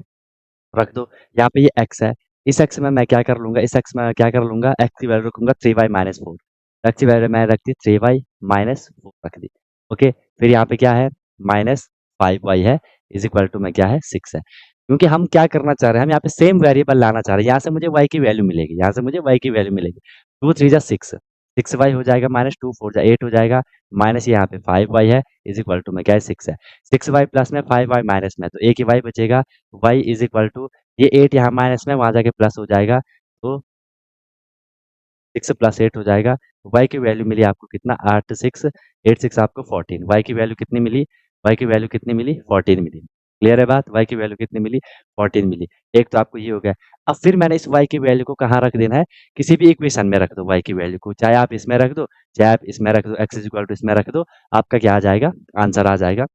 रख दो। यहाँ पे ये x है, इस x में मैं क्या कर लूंगा, इस x में मैं क्या कर लूंगा, x की वैल्यू रखूंगा 3y माइनस 4। x की वैल्यू मैं रख दी 3y माइनस 4 रख दी, ओके? फिर यहाँ पे क्या है, माइनस 5y है, इज इक्वल टू में क्या है, 6 है। क्योंकि हम क्या करना चाह रहे हैं, हम यहाँ पे सेम वेरिएबल लाना चाह रहे हैं। यहाँ से मुझे y की वैल्यू मिलेगी, यहाँ से मुझे y की वैल्यू मिलेगी। 2 3 जा 6, 6y हो जाएगा, माइनस 2 4 जा 8 हो जाएगा, माइनस यहाँ पे 5y है, इज इक्वल टू में क्या है, 6 है। 6y प्लस में 5y माइनस में, तो एक ही y बचेगा, y इज इक्वल टू, ये 8 यहाँ माइनस में, वहां जाके प्लस हो जाएगा, तो 6 + 8 हो जाएगा। y की वैल्यू मिली आपको कितना, 8 6 8 6 आपको 14। y की वैल्यू कितनी मिली, y की वैल्यू कितनी मिली, 14 मिली। क्लियर है बात, y की वैल्यू कितनी मिली, 14 मिली। एक तो आपको ये हो गया। अब फिर मैंने इस y की वैल्यू को कहाँ रख देना है, किसी भी इक्वेशन में रख दो y की वैल्यू को, चाहे आप इसमें रख दो, चाहे आप इसमें रख दो, x इज इक्वल टू इसमें रख दो, आपका क्या आ जाएगा, आंसर आ जाएगा।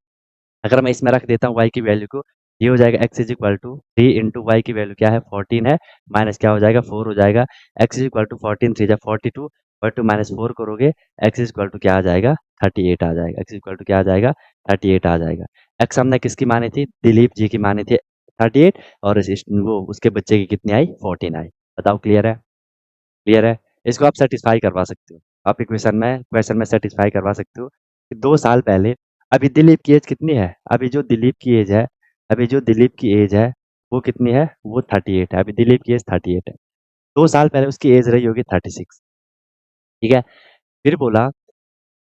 अगर मैं इसमें रख देता हूँ y की वैल्यू को, ये हो जाएगा x is equal to 3 into y की वैल्यू क्या है, 14 है, माइनस क्या हो जाएगा, 4 हो जाएगा। x इज इक्वल टू 14 3 जा 42, 42 माइनस 4 करोगे, x इज इक्वल टू क्या आ जाएगा, 38 आ जाएगा। x इज इक्वल टू क्या आ जाएगा, 38 आ जाएगा। x हमने किसकी मानी थी, दिलीप जी की मानी थी 38, और वो उसके बच्चे की कितनी आई, 14 आई। बताओ, क्लियर है? क्लियर है? इसको आप सेटिस्फाई करवा सकते हो, आप इक्वेशन में, क्वेश्चन में सेटिस्फाई करवा सकते हो कि 2 साल पहले, अभी दिलीप की एज कितनी है, अभी जो दिलीप की एज है, अभी जो दिलीप की एज है वो कितनी है, वो 38 है। अभी दिलीप की एज 38 है, 2 साल पहले उसकी एज रही होगी 36, ठीक है? फिर बोला,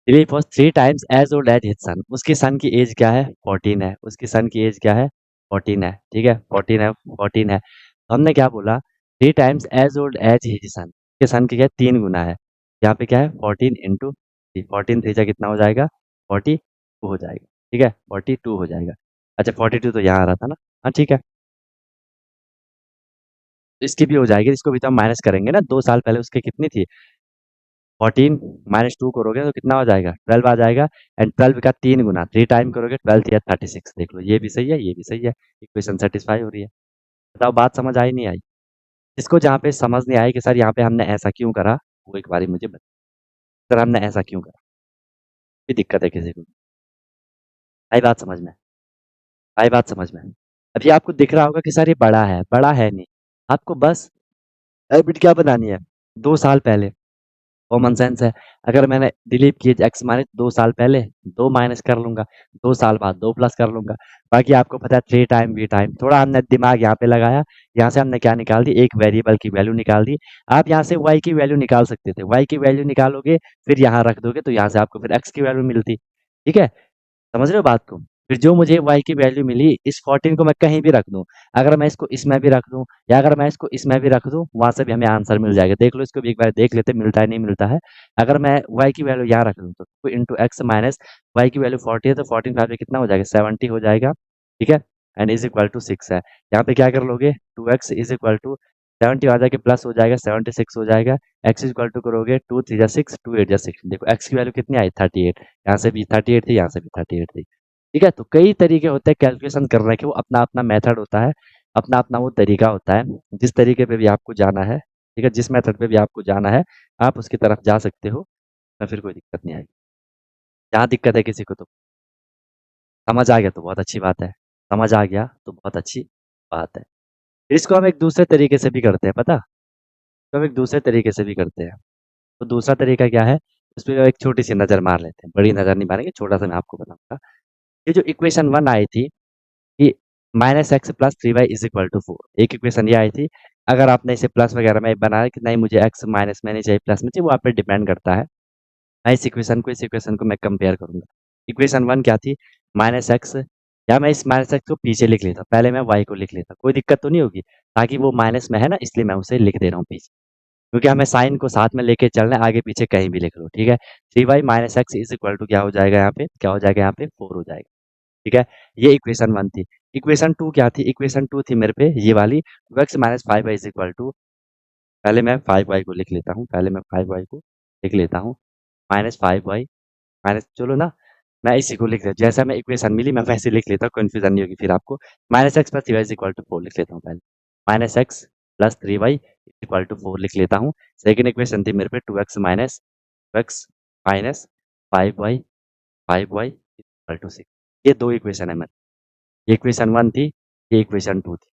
Dilip was 3 times as old as his son, उसके सन की एज क्या है, 14 है, उसके सन की एज क्या है, 14 है, ठीक है, 14 है, 14 है। तो हमने क्या बोला, 3 times as old as his son, के सन के क्या है 3 गुना है। यहाँ पे क्या है 14 इंटू 14 3 कितना हो जाएगा 42 हो जाएगा, ठीक है, 42 हो जाएगा। अच्छा 42 तो यहाँ आ रहा था ना, हाँ ठीक है। तो इसकी भी हो जाएगी, इसको भी तो हम माइनस करेंगे ना, 2 साल पहले उसकी कितनी थी 14 -2 करोगे तो कितना हो जाएगा 12 आ जाएगा। एंड 12 का 3 गुना 3 टाइम करोगे 12 या 36, देख लो ये भी सही है ये भी सही है, इक्वेशन सेटिस्फाई हो रही है। बताओ बात समझ आई नहीं आई? इसको जहाँ पे समझ नहीं आई कि सर यहाँ पे हमने ऐसा क्यों करा, वो एक बारी मुझे बता, सर हमने ऐसा क्यों करा, कोई दिक्कत है किसी को? आई बात समझ में? आई बात समझ में? अभी आपको दिख रहा होगा कि सर ये बड़ा है नहीं, आपको बस हैबिट क्या बनानी है, 2 साल पहले, कॉमन सेंस है। अगर मैंने डिलीट की एक्स माइनस 2 साल पहले, 2 माइनस कर लूंगा, 2 साल बाद 2 प्लस कर लूंगा। बाकी आपको पता है 3 टाइम बी टाइम, थोड़ा हमने दिमाग यहाँ पे लगाया, यहाँ से हमने क्या निकाल दी, एक वेरिएबल की वैल्यू निकाल दी। आप यहाँ से वाई की वैल्यू निकाल सकते थे, वाई की वैल्यू निकालोगे फिर यहाँ रख दोगे तो यहाँ से आपको फिर एक्स की वैल्यू मिलती, ठीक है, समझ रहे हो बात को? फिर जो मुझे y की वैल्यू मिली, इस 14 को मैं कहीं भी रख दूं, अगर मैं इसको इसमें भी रख दूं या अगर मैं इसको इसमें भी रख दूं, वहां से भी हमें आंसर मिल जाएगा। देख लो इसको भी एक बार देख लेते मिलता है नहीं मिलता है। अगर मैं y की वैल्यू यहाँ रख दूं तो 2 इंटू एक्स माइनस वाई की वैल्यू 40 है तो 14 फाइव कितना हो जाएगा 70 हो जाएगा, ठीक है, एंड इज इक्वल टू 6 है। यहाँ पे क्या कर लोगे 2x इज इक्वल टू 70 आ जाएगा प्लस हो जाएगा 76 हो जाएगा। x इज इक्वल टू करोगे 2 3 जा 6 2 8 जा 6, देखो x की वैल्यू कितनी आई 38, यहाँ से भी 38 थी यहाँ से भी 38 थी, ठीक है। तो कई तरीके होते हैं कैलकुलेशन करने के, वो अपना अपना मेथड होता है, अपना अपना वो तरीका होता है। जिस तरीके पे भी आपको जाना है, ठीक है, जिस मेथड पे भी आपको जाना है आप उसकी तरफ जा सकते हो, तो फिर कोई दिक्कत नहीं आएगी। जहाँ दिक्कत है किसी को तो समझ आ गया तो बहुत अच्छी बात है, समझ आ गया तो बहुत अच्छी बात है। फिर इसको हम एक दूसरे तरीके से भी करते हैं, पता, तो हम एक दूसरे तरीके से भी करते हैं। तो दूसरा तरीका क्या है, उस पर एक छोटी सी नज़र मार लेते हैं, बड़ी नज़र नहीं मारेंगे, छोटा सा मैं आपको बताऊंगा। ये जो इक्वेशन 1 आई थी कि -x plus 3y is equal to 4, एक इक्वेशन ये आई थी। अगर आपने इसे प्लस वगैरह में बनाया कि नहीं मुझे x माइनस में नहीं चाहिए प्लस में चाहिए, वो आप पे डिपेंड करता है। मैं इस इक्वेशन को मैं कंपेयर करूंगा। इक्वेशन 1 क्या थी, -x, या मैं इस -x को पीछे लिख लेता, पहले मैं y को लिख लेता, कोई दिक्कत तो नहीं होगी, ताकि वो माइनस में है ना इसलिए मैं उसे लिख दे रहा हूँ पीछे, क्योंकि हमें साइन को साथ में लेके चलना है, आगे पीछे कहीं भी लिख लो, ठीक है। 3y minus x is equal to क्या हो जाएगा यहाँ पे, क्या हो जाएगा यहाँ पे 4 हो जाएगा, ठीक है। ये इक्वेशन 1 थी। इक्वेशन 2 क्या थी, इक्वेशन 2 थी मेरे पे ये वाली, 2x minus 5y is equal to, पहले मैं 5y को लिख लेता हूँ, पहले मैं 5y को लिख लेता हूँ, माइनस 5y माइनस, चलो ना, मैं इसी को लिख लेता हूँ, जैसा मैं इक्वेशन मिली मैं वैसे लिख लेता हूँ, कन्फ्यूजन नहीं होगी फिर आपको। Minus x plus three y is equal to 4 लिख लेता हूँ पहले, minus x plus 3y is equal to 4 लिख लेता हूँ। सेकेंड इक्वेशन थी मेरे पे 2x minus 5y equal to 6, ये दो इक्वेशन है मेरे, ये इक्वेशन 1 थी, ये इक्वेशन 2 थी।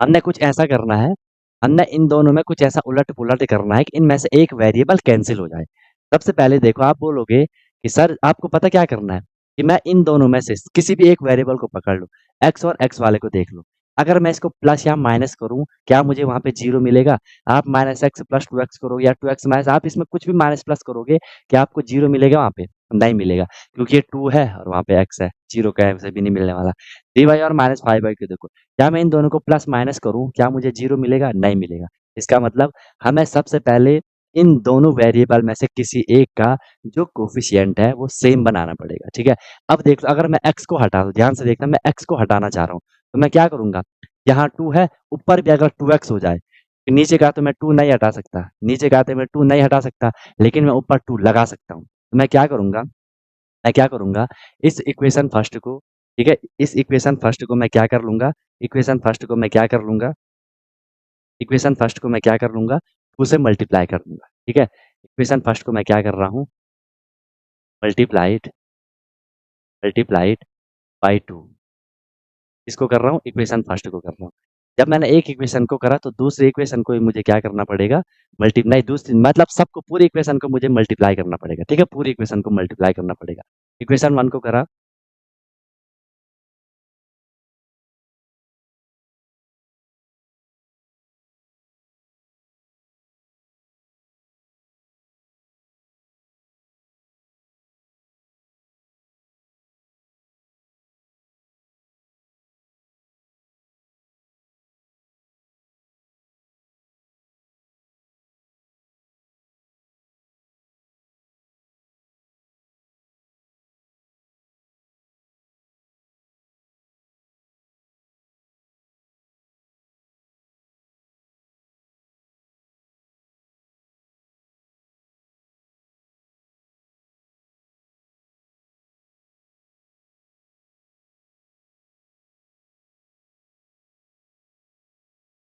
हमने कुछ ऐसा करना है, हमने इन दोनों में कुछ ऐसा उलट-पुलट करना है कि इनमें से एक वेरिएबल कैंसल हो जाए। सबसे पहले देखो आप बोलोगे कि सर आपको पता क्या करना है, कि मैं इन दोनों में से किसी भी एक वेरिएबल को पकड़ लूँ, x और x वाले को देख लो। अगर मैं इसको प्लस या माइनस करूँ, क्या मुझे वहाँ पे 0 मिलेगा? आप -x प्लस 2x करोगे या 2x माइनस, आप इसमें कुछ भी माइनस प्लस करोगे, क्या आपको 0 मिलेगा वहाँ पे? नहीं मिलेगा, क्योंकि ये 2 है और वहाँ पे x है, 0 कहीं भी नहीं मिलने वाला। 3y और -5y को देखो, क्या मैं इन दोनों को प्लस माइनस करूँ, क्या मुझे 0 मिलेगा? नहीं मिलेगा। इसका मतलब हमें सबसे पहले इन दोनों वेरिएबल में से किसी एक का जो कोएफ़िशिएंट है वो सेम बनाना पड़ेगा, ठीक है? अब देख लो अगर मैं x को हटा दूँ, ध्यान से देखना, मैं x को हटाना चाह रहा हूँ, तो मैं क्या करूँगा? यहाँ 2 है, ऊपर भी अगर 2x हो जाए, नीचे का तो मैं 2 नहीं हटा सकता, नीचे का तो मैं 2 नहीं हटा सकता, लेकिन मैं ऊपर 2 लगा सकता हूँ। तो मैं क्या करूँगा, इस इक्वेशन फर्स्ट को, ठीक है, इस इक्वेशन फर्स्ट को मैं क्या कर लूँगा, इक्वेशन फर्स्ट को मैं क्या कर लूँगा, इक्वेशन फर्स्ट को मैं क्या कर लूँगा, 2 से मल्टीप्लाई कर दूँगा, ठीक है? इक्वेशन फर्स्ट को मैं क्या कर रहा हूँ, मल्टीप्लाइड मल्टीप्लाइड बाय 2, इसको कर रहा हूँ, इक्वेशन फर्स्ट को कर रहा हूँ। जब मैंने एक इक्वेशन को करा तो दूसरी इक्वेशन को भी मुझे क्या करना पड़ेगा, मल्टी नहीं दूसरी मतलब सबको पूरी इक्वेशन को मुझे मल्टीप्लाई करना पड़ेगा, ठीक है? पूरी इक्वेशन को मल्टीप्लाई करना पड़ेगा। इक्वेशन 1 को करा,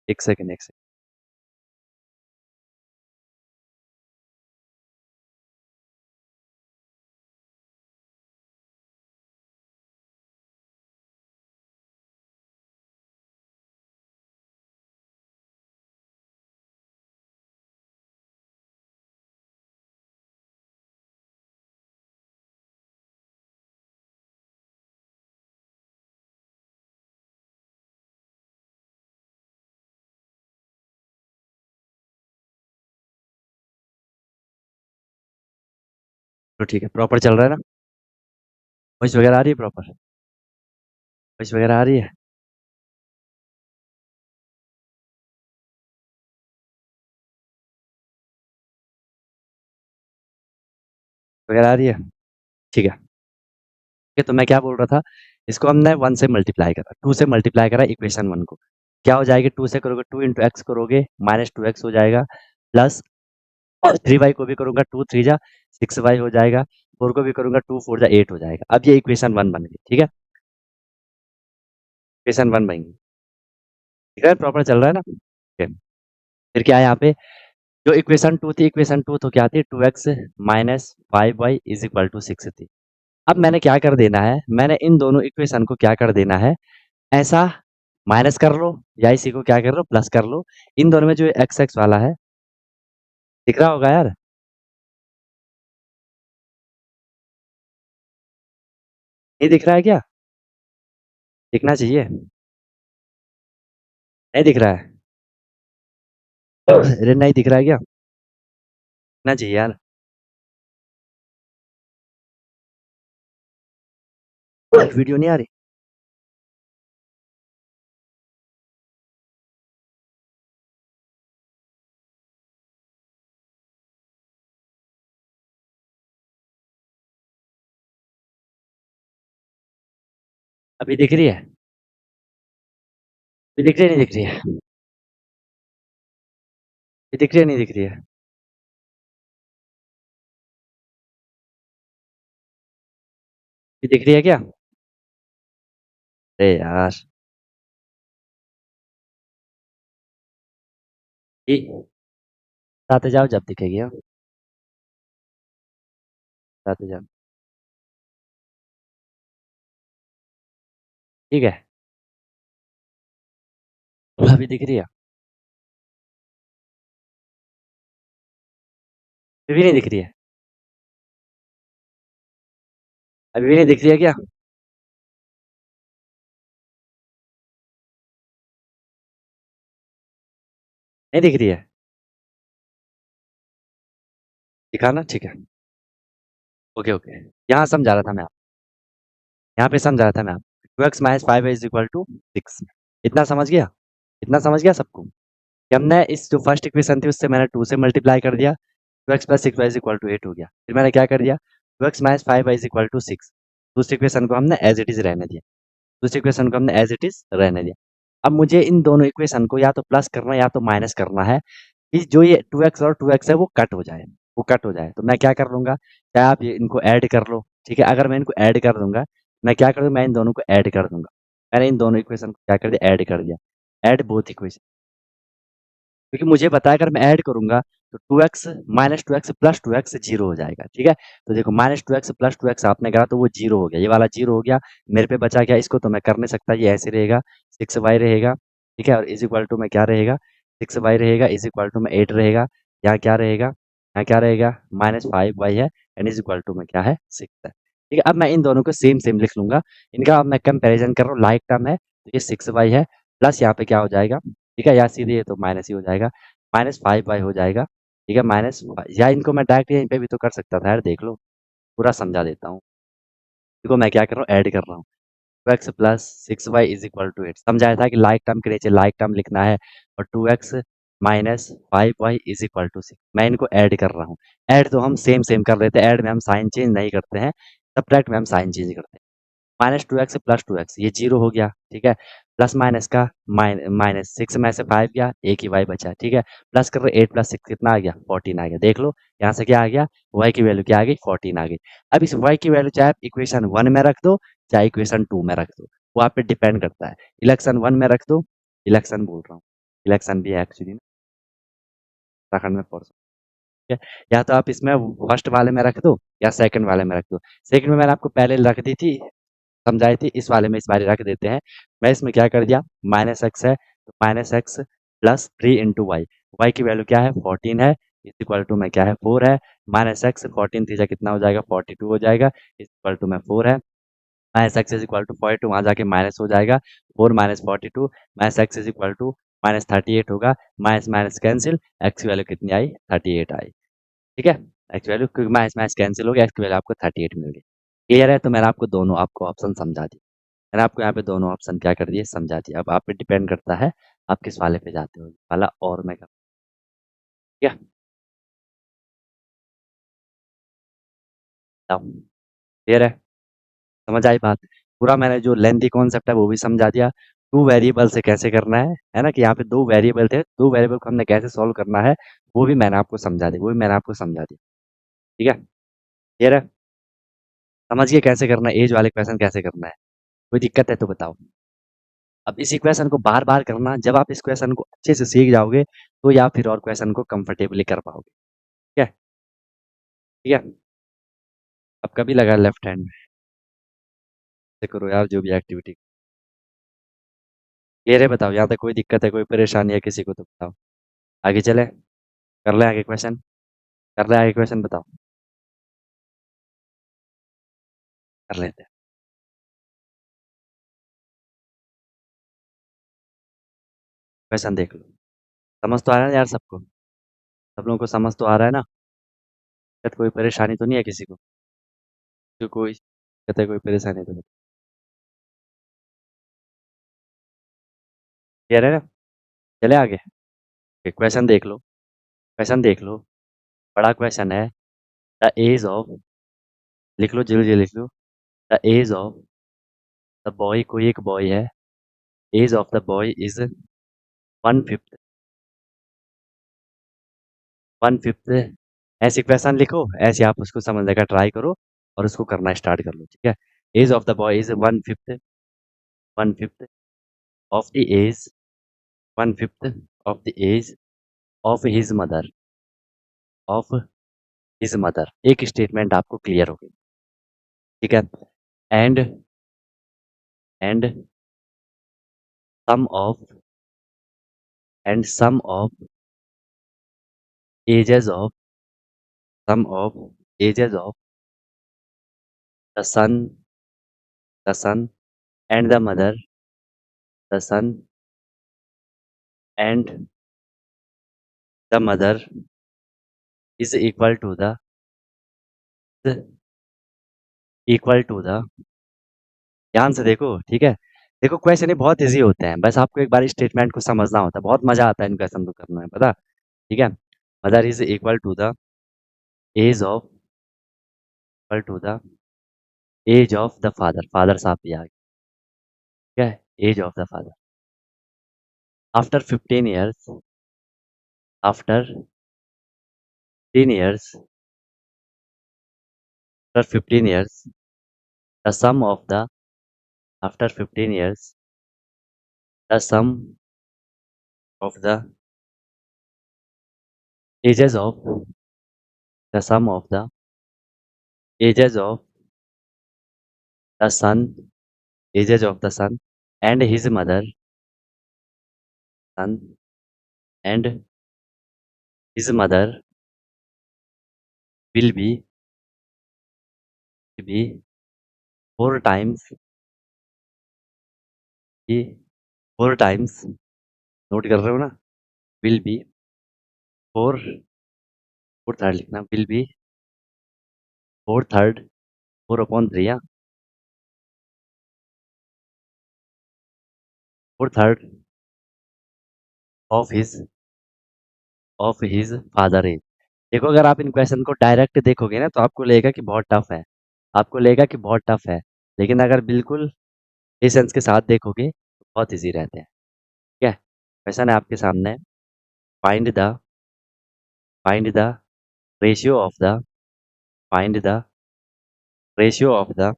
एक सेकंड, एक सेकंड। तो ठीक है, प्रॉपर चल रहा है ना? वॉइस वगैरह आ रही है प्रॉपर? वॉइस वगैरह आ रही है? वगैरह आ रही है? ठीक है। ठीक है, तो मैं क्या बोल रहा था, इसको हमने 1 से मल्टीप्लाई करा, 2 से मल्टीप्लाई करा इक्वेशन 1 को। क्या हो जाएगी, 2 से करोगे 2 इंटू एक्स करोगे माइनस 2x हो जाएगा, प्लस 3y को भी करूंगा 2 3 जा 6y हो जाएगा, 4 को भी करूंगा 2 4 जा 8 हो जाएगा। अब ये इक्वेशन 1 बन गई, ठीक है? इक्वेशन 1 बन गई। ठीक है, प्रॉपर चल रहा है ना? ठीक है। फिर क्या है यहाँ पे, जो इक्वेशन 2 थी, इक्वेशन 2 तो क्या थी, 2x minus 5y is equal to 6 थी। अब मैंने क्या कर देना है, मैंने इन दोनों इक्वेशन को क्या कर देना है, ऐसा माइनस कर लो या इसी को क्या कर लो, प्लस कर लो। इन दोनों में जो एक्स एक्स वाला है, दिख रहा होगा यार? नहीं दिख रहा है क्या? दिखना चाहिए। नहीं दिख रहा है? अरे नहीं दिख रहा है क्या? दिखना चाहिए यार। वीडियो नहीं आ रही? अभी दिख रही है? अभी दिख रही है, नहीं दिख रही है? अभी दिख रही है, नहीं दिख रही है? अभी दिख रही है क्या? अरे यार, ये बताते जाओ जब दिखेगी, हाँ? बताते जाओ। ठीक है, अभी दिख रही है? अभी भी नहीं दिख रही है? अभी भी नहीं दिख रही है क्या? नहीं दिख रही है? दिखाना, ठीक है। ओके ओके, यहाँ समझा रहा था मैं, यहाँ पे समझा रहा था मैं। 2x minus 5 is equal to 6। इतना समझ गया? इतना समझ गया सबको कि हमने इस जो फर्स्ट इक्वेशन थी उससे मैंने 2 से मल्टीप्लाई कर दिया, 2x plus 6y is equal to 8 हो गया। फिर मैंने क्या कर दिया, 2x minus 5y is equal to 6। दूसरी इक्वेशन को हमने एज इट इज रहने दिया, दूसरी इक्वेशन को हमने एज इट इज रहने दिया। अब मुझे इन दोनों इक्वेशन को या तो प्लस करना है या तो माइनस करना है, कि जो ये 2x और 2x है वो कट हो जाए, वो कट हो जाए। तो मैं क्या कर लूंगा, चाहे आप ये इनको ऐड कर लो, ठीक है? अगर मैं इनको ऐड कर दूंगा, मैं क्या कर दूँ, मैं इन दोनों को ऐड कर दूंगा। मैंने इन दोनों इक्वेशन को क्या कर दिया, ऐड कर दिया। ऐड बोथ इक्वेशन, क्योंकि मुझे पता है अगर मैं ऐड करूंगा तो 2x minus 2x plus 2x zero हो जाएगा, ठीक है? तो देखो माइनस 2x प्लस 2x आपने करा तो वो जीरो हो गया, ये वाला जीरो हो गया। मेरे पे बचा क्या, इसको तो मैं कर नहीं सकता, ये ऐसे रहेगा, 6y रहेगा, ठीक है? और इज इक्वल टू में क्या रहेगा, 6y रहेगा, इज इक्वल टू में 8 रहेगा। यहाँ क्या रहेगा, यहाँ क्या रहेगा, माइनस 5y है, एंड इज इक्वल टू में क्या है, 6 है। ठीक है, अब मैं इन दोनों को सेम सेम लिख लूंगा। इनका अब मैं कंपेरिजन कर रहा हूँ, लाइक टर्म है तो ये 6y है, प्लस यहाँ पे क्या हो जाएगा, ठीक है? या सीधे ये तो माइनस ही हो जाएगा, माइनस 5y हो जाएगा, ठीक है? माइनस, या इनको मैं डायरेक्ट यहीं पे भी तो कर सकता था यार, देख लो, पूरा समझा देता हूँ। देखो मैं क्या कर रहा हूँ, ऐड कर रहा हूँ। 2x plus 6y is equal to 8, समझाया था कि लाइक टर्म के नीचे लाइक टर्म लिखना है, और 2x minus 5y is equal to 6, मैं इनको ऐड कर रहा हूँ। ऐड तो हम सेम सेम कर लेते हैं, ऐड में हम साइन चेंज नहीं करते हैं, सब्ट्रैक्ट में हम साइन चेंज करते हैं। माइनस 2x प्लस 2x ये जीरो हो गया, ठीक है? प्लस माइनस का माइनस 6 में से 5 गया, एक ही y बचा, ठीक है? प्लस कर रहे 8 प्लस 6 कितना आ गया, 14 आ गया। देख लो यहाँ से क्या आ गया, y की वैल्यू क्या आ गई, 14 आ गई। अब इस y की वैल्यू चाहे आप इक्वेशन 1 में रख दो, चाहे इक्वेशन 2 में रख दो, वो आप पे डिपेंड करता है। इलेक्शन 1 में रख दो, इलेक्शन बोल रहा हूँ, इलेक्शन भी है एक्चुअली उत्तराखंड में फोर्स। ठीक है, या तो आप इसमें फर्स्ट वाले में रख दो या सेकंड वाले में रख दो। सेकंड में मैंने आपको पहले रख दी थी, समझाई थी, इस वाले में इस बार रख देते हैं। मैं इसमें क्या कर दिया, माइनस एक्स है तो माइनस एक्स प्लस 3 × वाई की वैल्यू क्या है 14 है, इज इक्वल टू में क्या है 4 है, माइनस एक्स 14 तीजा कितना हो जाएगा 42 हो जाएगा, इज इक्वल टू में 4 है, minus x is equal to 42 वहाँ जाके माइनस हो जाएगा, 4 minus 42 minus x is equal to minus 38 होगा, माइनस माइनस कैंसिल, एक्स की वैल्यू कितनी आई 38 आई। ठीक है, एक्स वैल्यू क्योंकि माइनस माइनस कैंसिल हो गया, एक्स की वैल्यू आपको 38 मिल गई। क्लियर है, तो मैंने आपको दोनों आपको ऑप्शन समझा दिए, मैंने आपको यहाँ पे दोनों ऑप्शन क्या कर दिए समझा दिया। अब आप पे डिपेंड करता है आप किस वाले पे जाते हो, वाला और मैं कर। ठीक है, क्लियर है, समझ आई बात। पूरा मैंने जो लेंथी कॉन्सेप्ट है वो भी समझा दिया, टू वेरिएबल से कैसे करना है ना, कि यहाँ पे दो वेरिएबल थे, दो वेरिएबल को हमने कैसे सॉल्व करना है वो भी मैंने आपको समझा दिया, वो भी मैंने आपको समझा दिया। ठीक है, क्लियर है, समझ गए कैसे करना है, एज वाले क्वेश्चन कैसे करना है, कोई दिक्कत है तो बताओ। अब इस इक्वेशन को बार बार करना, जब आप इस क्वेश्चन को अच्छे से सीख जाओगे तो या फिर और क्वेश्चन को कंफर्टेबली कर पाओगे। ठीक है, ठीक है, अब कभी लगा लेफ्ट हैंड से करो यार जो भी एक्टिविटी। क्लियर है, बताओ यहाँ तक कोई दिक्कत है, कोई परेशानी है किसी को तो बताओ, आगे चले, कर ले आगे क्वेश्चन, कर ले आगे क्वेश्चन, बताओ कर लेते हैं। क्वेश्चन देख लो, समझ तो आ रहा है ना यार सबको, सब लोगों को समझ तो आ रहा है ना, दिक्कत कोई परेशानी तो नहीं है किसी को, जो कोई दिक्कत है कोई परेशानी है तो बताओ। क्लियर है ना, चले आगे, क्वेश्चन देख लो, क्वेश्चन देख लो, बड़ा क्वेश्चन है, द एज ऑफ, लिख लो जल्दी जल्दी लिख लो, the age of the boy, कोई एक बॉय है, age of the boy is 1/5, 1/5, ऐसे क्वेश्चन लिखो, ऐसे आप उसको समझने का ट्राई करो और उसको करना स्टार्ट कर लो। ठीक है, age of the boy is 1/5, 1/5 of the age, 1/5 of the age of his mother, of his mother, एक स्टेटमेंट आपको क्लियर हो गई। ठीक है, and and sum of, and sum of ages of, sum of ages of the son, the son and the mother, the son and the mother is equal to the, ध्यान से देखो। ठीक है, देखो क्वेश्चन ये बहुत इजी होते हैं, बस आपको एक बार स्टेटमेंट को समझना होता है, बहुत मजा आता है इन क्वेश्चन को करने में, पता। ठीक है, mother is equal to the age of, equal to the age of the father, father साहब भी आ गए। ठीक है, age of the father, after 15 years, after 15 years, after 15 years the sum of the, after 15 years the sum of the ages of, the sum of the ages of the son, ages of the son and his mother, son and his mother will be 4 times, be 4 times, note कर रहे हो ना, will be 4, 4/3 लिखना, will be 4/3, 4/3 या 4/3 of his father as. देखो अगर आप इन question को डायरेक्ट देखोगे ना तो आपको लगेगा कि बहुत टफ है, आपको लगेगा कि बहुत टफ है, लेकिन अगर बिल्कुल पेशेंस के साथ देखोगे तो बहुत इजी रहते हैं। ठीक है, क्वेश्चन है आपके सामने, find the, find the ratio of the, find the ratio of the,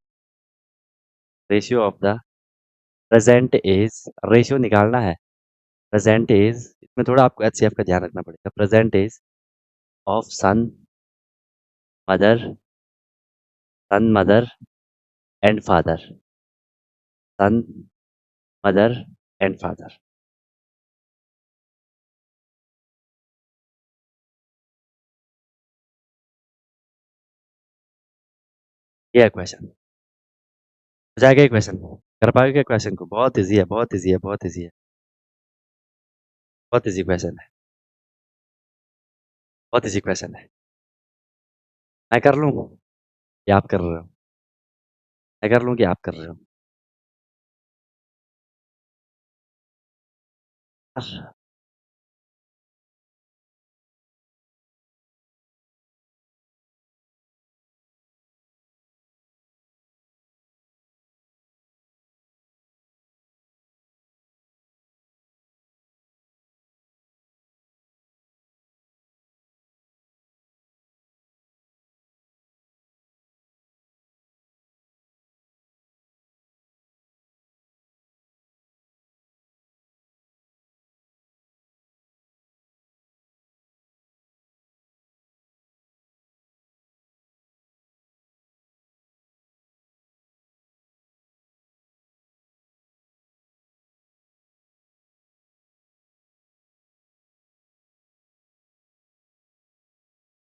ratio of the present age, रेशियो निकालना है, प्रेजेंट एज, इसमें थोड़ा आपको एचसीएफ का ध्यान रखना पड़ेगा। Present age of mother son mother and father, son mother and father. ये है क्वेश्चन। हो जाएगा ये क्वेश्चन? कर पाओगे क्या क्वेश्चन को? बहुत इजी है, बहुत इजी है, बहुत इजी है, बहुत इजी क्वेश्चन है, बहुत इजी क्वेश्चन है। मैं कर लूँ या आप कर रहे हो? मैं कर लूँ कि आप कर रहे हो?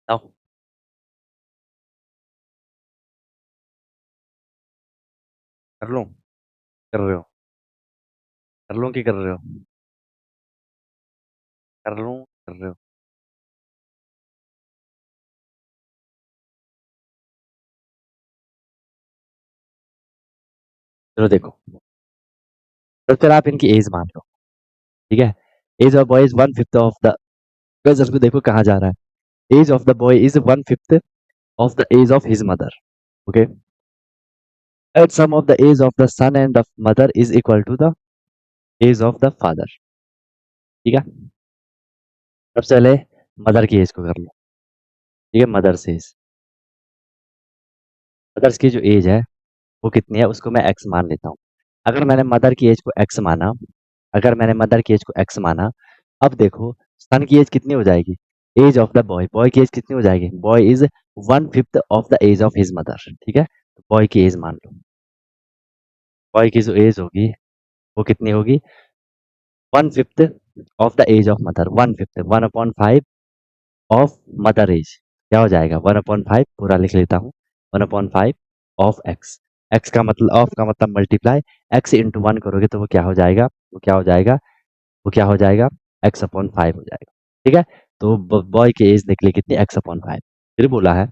आओ, कर लूँ? कर रहे हो? कर लूँ कि कर रहे हो? कर लूँ? कर रहे हो? चलो देखो, तो फिर आप इनकी एज मान लो। ठीक है, age of boy is one fifth of the, गजर को देखो कहाँ जा रहा है। Age of the boy is one fifth of the age of his mother. Okay, at sum of the age of the son and of mother is equal to the age of the father. ठीक है, सबसे पहले mother की as को कर लो। ठीक है, मदर्स एज, मदर्स की जो एज है वो कितनी है उसको मैं एक्स मान लेता हूँ। अगर मैंने मदर की एज को एक्स माना, अगर मैंने मदर की एज को एक्स माना, अब देखो सन की एज कितनी हो जाएगी? Age of the boy, boy की एज कितनी हो जाएगी? Boy is one fifth of the age of his mother. ठीक है, तो बॉय की एज मान लो। बॉय की जो एज होगी वो कितनी होगी? One fifth of the age of mother, one fifth, one upon five of mother age. क्या हो जाएगा? वन अपॉन फाइव, पूरा लिख लेता हूँ, one upon five of x. X का मतलब, ऑफ का मतलब मल्टीप्लाई, एक्स इंटू वन करोगे तो वो क्या हो जाएगा? वो क्या हो जाएगा? वो क्या हो जाएगा? एक्स अपॉन फाइव हो जाएगा। ठीक है, तो बॉय की एज निकली कितनी? X upon five. फिर बोला है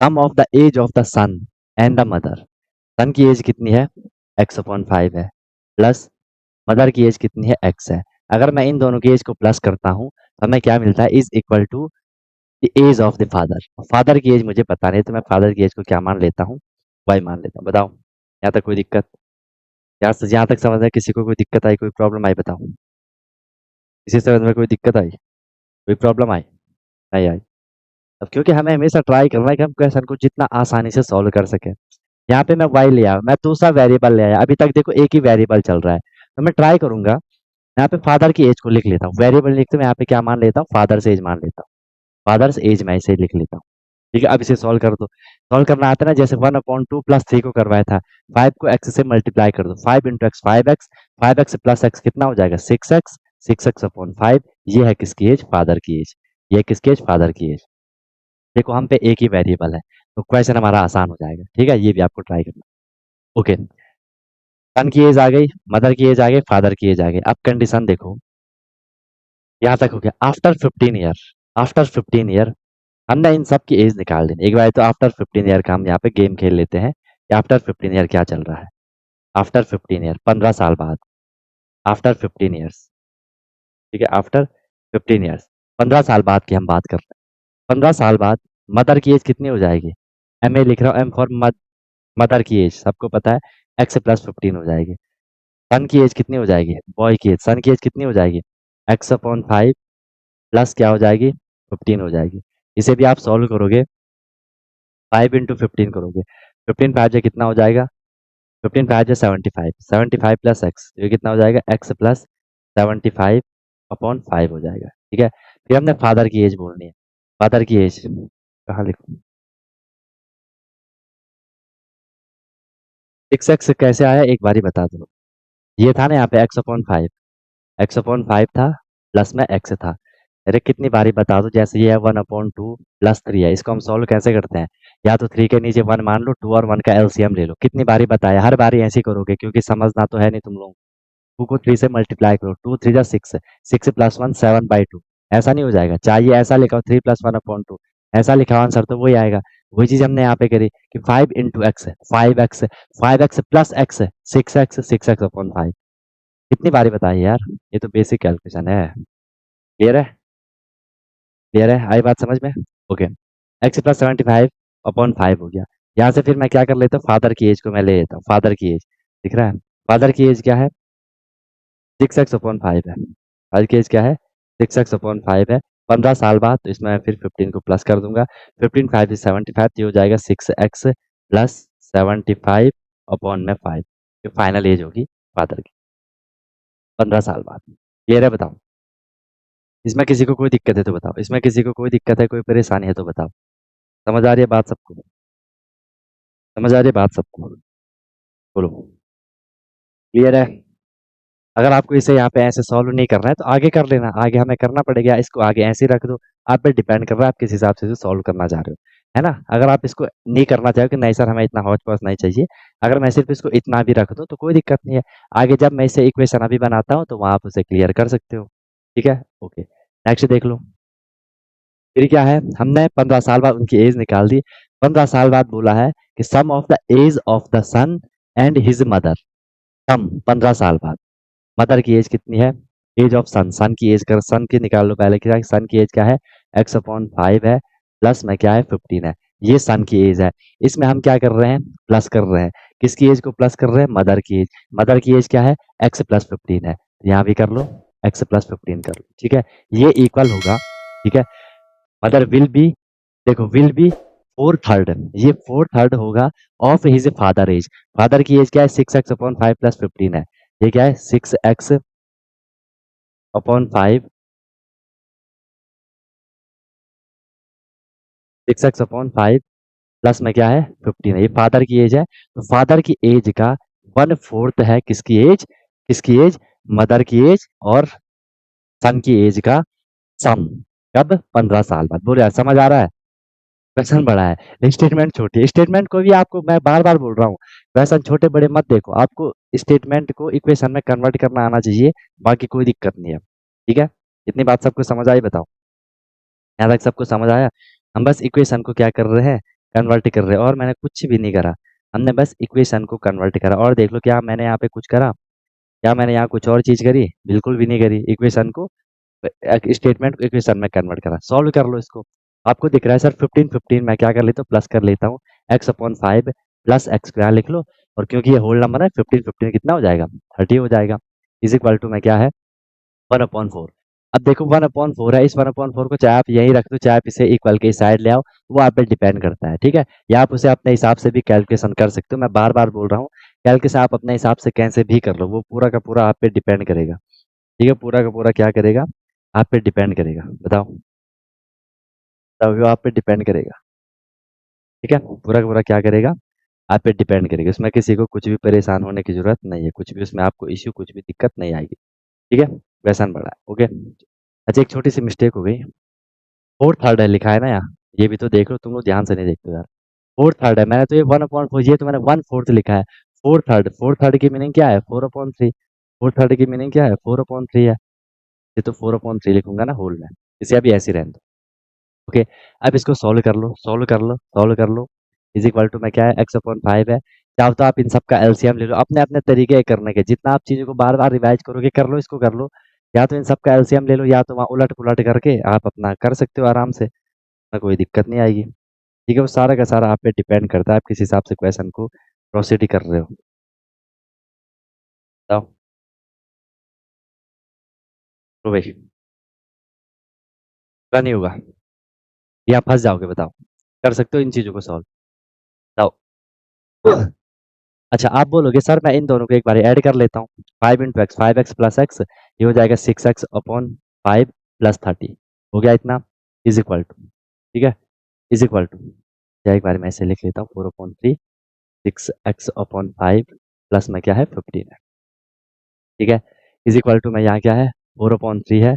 sum of the age of the son and the mother. Son की एज कितनी है? एक्स अपॉन फाइव है, प्लस मदर की एज कितनी है? एक्स है। अगर मैं इन दोनों की एज को प्लस करता हूँ तो हमें क्या मिलता है? Is equal to the age of the father. Father की एज मुझे पता नहीं तो मैं फादर की एज को क्या मान लेता हूँ? वाई मान लेता हूँ। बताओ, यहाँ तक कोई दिक्कत? यहाँ तक समझ है? किसी को कोई दिक्कत आई, कोई प्रॉब्लम आई? बताओ, किसी समझ में कोई दिक्कत आई, कोई प्रॉब्लम आई? नहीं आई। अब क्योंकि हमें हमेशा ट्राई करना है कि हम क्वेश्चन को जितना आसानी से सॉल्व कर सकें। यहाँ पे मैं वाई ले आया, मैं दूसरा वेरिएबल ले आया, अभी तक देखो एक ही वेरिएबल चल रहा है, तो मैं ट्राई करूंगा यहाँ पे फादर की एज को लिख लेता हूँ। वेरिएबल लिखते मैं यहाँ पे क्या मान लेता हूँ? फादर्स एज मान लेता हूँ। फादर्स एज मैं इसे लिख लेता हूँ। ठीक है, अब इसे सॉल्व कर दो। सॉल्व करना आता है ना, जैसे one upon two plus three को करवाया था, फाइव को एक्स से मल्टीप्लाई कर दो, five into x five x, five x plus x कितना हो जाएगा? Six x, six x upon five. ये है किसकी एज? फादर की एज। ये किसकी एज? फादर की एज। देखो हम पे एक ही वेरिएबल है तो क्वेश्चन हमारा आसान हो जाएगा। ठीक है, ये भी आपको ट्राई करना। ओके, सन की एज आ गई, मदर की एज आ गई, फादर की एज आ गई। अब कंडीशन देखो, यहाँ तक हो गया। आफ्टर 15 ईयर, आफ्टर 15 ईयर हमने इन सब की एज निकाल दी। एक बार तो आफ्टर 15 ईयर का हम यहाँ पे गेम खेल लेते हैं कि आफ्टर 15 ईयर क्या चल रहा है। आफ्टर 15 ईयर, 15 साल बाद, आफ्टर 15 ईयर्स। ठीक है, आफ्टर 15 ईयर्स, 15 साल बाद की हम बात कर रहे हैं। 15 साल बाद मदर की एज कितनी हो जाएगी? एम ए लिख रहा हूँ, एम फॉर मदर की एज सबको पता है, एक्स प्लस 15 हो जाएगी। सन की एज कितनी हो जाएगी? बॉय की एज, सन की एज कितनी हो जाएगी? एक्स अपॉन फाइव प्लस क्या हो जाएगी? 15 हो जाएगी। इसे भी आप सॉल्व करोगे, फाइव इंटू 15 करोगे, 15 फाइव जो कितना हो जाएगा? 15 फाइव जो 75, 75 प्लस एक्स, ये कितना हो जाएगा? एक्स प्लस 75 अपॉन 5 हो जाएगा। ठीक है, फिर हमने फादर की एज बोलनी है। फादर की एज कहाँ लिखूं? 6x कैसे आया एक बारी बता दो। ये था ना यहाँ पे x अपॉन 5 था, प्लस में x था। अरे कितनी बारी बता दो, जैसे ये है 1/2 प्लस 3 है, इसको हम सॉल्व कैसे करते हैं? या तो 3 के नीचे 1 मान लो, 2 और 1 का एलसीएम ले लो। कितनी बारी बताया, हर बारी ऐसे ही करोगे क्योंकि समझना तो है नहीं तुम लोग। 2 को 3 से मल्टीप्लाई करो, 2 3 जा 6, 6 प्लस 1 7/2। ऐसा नहीं हो जाएगा, चाहिए ऐसा लिखा हो 3 प्लस 1/2, ऐसा लिखा हो आंसर तो वही आएगा। वही चीज हमने यहाँ पे करी कि 5 इंटू एक्स है 5x, 5x प्लस एक्स है 6x, 6x अपॉन 5। कितनी बारी बताइए यार, ये तो बेसिक कैलकुलेशन है। क्लियर है? क्लियर है, आई बात समझ में? ओके, एक्स प्लस 75/5 हो गया। यहाँ से फिर मैं क्या कर लेता हूँ, फादर की एज को मैं ले लेता हूँ। फादर की एज दिख रहा है, फादर की एज क्या है? 6x/5 है। फादर की एज क्या है? 6x/5 है। 15 साल बाद, तो इसमें मैं फिर 15 को प्लस कर दूंगा। 15 5 is 75, तो ये हो जाएगा 6x प्लस 75/5। ये फाइनल एज होगी फादर की 15 साल बाद। क्लियर है? बताओ, इसमें किसी को कोई दिक्कत है तो बताओ, इसमें किसी को कोई दिक्कत है, कोई परेशानी है तो बताओ। समझ आ रही है बात सबको? समझ आ रही है बात सबको? बोलो, क्लियर है? अगर आपको इसे यहाँ पे ऐसे सॉल्व नहीं करना है तो आगे कर लेना, आगे हमें करना पड़ेगा। इसको आगे ऐसे ही रख दो, आप पे डिपेंड कर रहा है आप किस हिसाब से इसे सॉल्व करना चाह रहे हो, है ना? अगर आप इसको नहीं करना चाहो कि नहीं सर हमें इतना हौच पौच नहीं चाहिए, अगर मैं सिर्फ इसको इतना भी रख दूं तो कोई दिक्कत नहीं है। आगे जब मैं इसे इक्वेशन अभी बनाता हूँ तो वहां आप उसे क्लियर कर सकते हो। ठीक है, ओके, नेक्स्ट देख लो। फिर क्या है, हमने 15 साल बाद उनकी एज निकाल दी। 15 साल बाद बोला है कि sum of the age of the son and his mother. Sum 15 साल बाद, मदर की एज कितनी है? एज ऑफ सन, सन की एज कर, सन की निकाल लो पहले। क्या सन की एज क्या है? x/5 है, प्लस में क्या है 15 है। ये सन की एज है। इसमें हम क्या कर रहे हैं, प्लस कर रहे हैं। किसकी एज को प्लस कर रहे हैं? मदर की एज। मदर की एज क्या है? x+15 है, यहाँ भी कर लो, x+15 कर लो। ठीक है, ये इक्वल होगा। ठीक है, मदर विल बी, देखो विल बी 4/3, ये 4/3 होगा of his father age. Father की एज क्या है? 6x/5 प्लस 15 है। ये क्या है? 6x/5, 6x/5 प्लस में क्या है 15 है। ये फादर की एज है, तो फादर की एज का 1/4 है किसकी एज? किसकी एज? मदर की एज और सन की एज का सम। कब? 15 साल बाद। बोलो यार, समझ आ रहा है? क्वेश्चन बड़ा है, स्टेटमेंट छोटी है। स्टेटमेंट को भी आपको मैं बार बार बोल रहा हूँ, क्वेश्चन छोटे बड़े मत देखो, आपको स्टेटमेंट को इक्वेशन में कन्वर्ट करना आना चाहिए, बाकी कोई दिक्कत नहीं है। ठीक है, इतनी बात सबको समझ आई? बताओ, यहाँ तक सबको समझ आया? हम बस इक्वेशन को क्या कर रहे हैं, कन्वर्ट कर रहे हैं, और मैंने कुछ भी नहीं करा। हमने बस इक्वेशन को कन्वर्ट करा। और देख लो, क्या मैंने यहाँ पे कुछ करा? क्या मैंने यहाँ कुछ और चीज करी? बिल्कुल भी नहीं करी। इक्वेशन को, स्टेटमेंट को इक्वेशन में कन्वर्ट करा। सॉल्व कर लो इसको। आपको दिख रहा है सर 15 15, मैं क्या कर लेता हूँ, प्लस कर लेता हूँ। x/5 प्लस एक्स स्क्वायर लिख लो, और क्योंकि ये होल नंबर है 15 15 कितना हो जाएगा? 30 हो जाएगा। इज इक्वल टू में क्या है? 1/4। अब देखो 1/4 है, इस 1/4 को चाहे आप यहीं रख दो, चाहे आप इसे इक्वल के साइड ले आओ, वो आप पे डिपेंड करता है। ठीक है, या आप उसे अपने हिसाब से भी कैलकुलेशन कर सकते हो। मैं बार बार बोल रहा हूँ, कैलकुलेशन आप अपने हिसाब से कैसे भी कर लो, वो पूरा का पूरा आप पे डिपेंड करेगा। ठीक है, पूरा का पूरा क्या करेगा? आप पे डिपेंड करेगा। बताओ, बताओ, वो आप पे डिपेंड करेगा। ठीक है, पूरा का पूरा क्या करेगा? आप पे डिपेंड करेगा। उसमें किसी को कुछ भी परेशान होने की जरूरत नहीं है, कुछ भी उसमें आपको इश्यू, कुछ भी दिक्कत नहीं आएगी। ठीक है, वैसा बड़ा है। ओके, अच्छा, एक छोटी सी मिस्टेक हो गई। 4/3 है लिखा है ना यहाँ, ये भी तो देख लो, तुम लोग ध्यान से नहीं देखते हो यार। 4/3 है, मैंने तो ये 1/4, ये तो मैंने 1/4 लिखा है। 4/3, 4/3 की मीनिंग क्या है? 4/3। 4/3 की मीनिंग क्या है? 4/3 है। ये तो 4/3 लिखूंगा ना होल में, इसे अभी ऐसे ही रहने दो। ओके, अब इसको सॉल्व कर लो, सॉल्व कर लो, सॉल्व कर लो। इज इक्वल टू में क्या है? x/5 है। चाहो तो आप इन सब का एलसीएम ले लो, अपने अपने तरीके हैं करने के। जितना आप चीजों को बार बार रिवाइज करोगे, कर लो, इसको कर लो। या तो इन सब का एलसीएम ले लो, या तो वहाँ उलट पुलट करके आप अपना कर सकते हो आराम से, ना कोई दिक्कत नहीं आएगी। ठीक है, वो सारा का सारा आप पे डिपेंड करता है, आप किस हिसाब से क्वेश्चन को प्रोसीड कर रहे हो। बताओ, तो भाई क्या नहीं होगा, या आप फंस जाओगे? बताओ, कर सकते हो इन चीजों को सॉल्व? बताओ। अच्छा आप बोलोगे सर मैं इन दोनों को एक बार ऐड कर लेता हूँ, 5 into x, 5x plus x, ये हो जाएगा 6x अपॉन 5 प्लस 30, हो गया इतना, इज इक्वल टू, ठीक है, इज इक्वल टू, या एक बार मैं इसे लिख लेता हूँ 4/3, 6x अपॉन 5 प्लस में क्या है 15 है, ठीक है, इज इक्वल टू में यहाँ क्या है 4/3 है,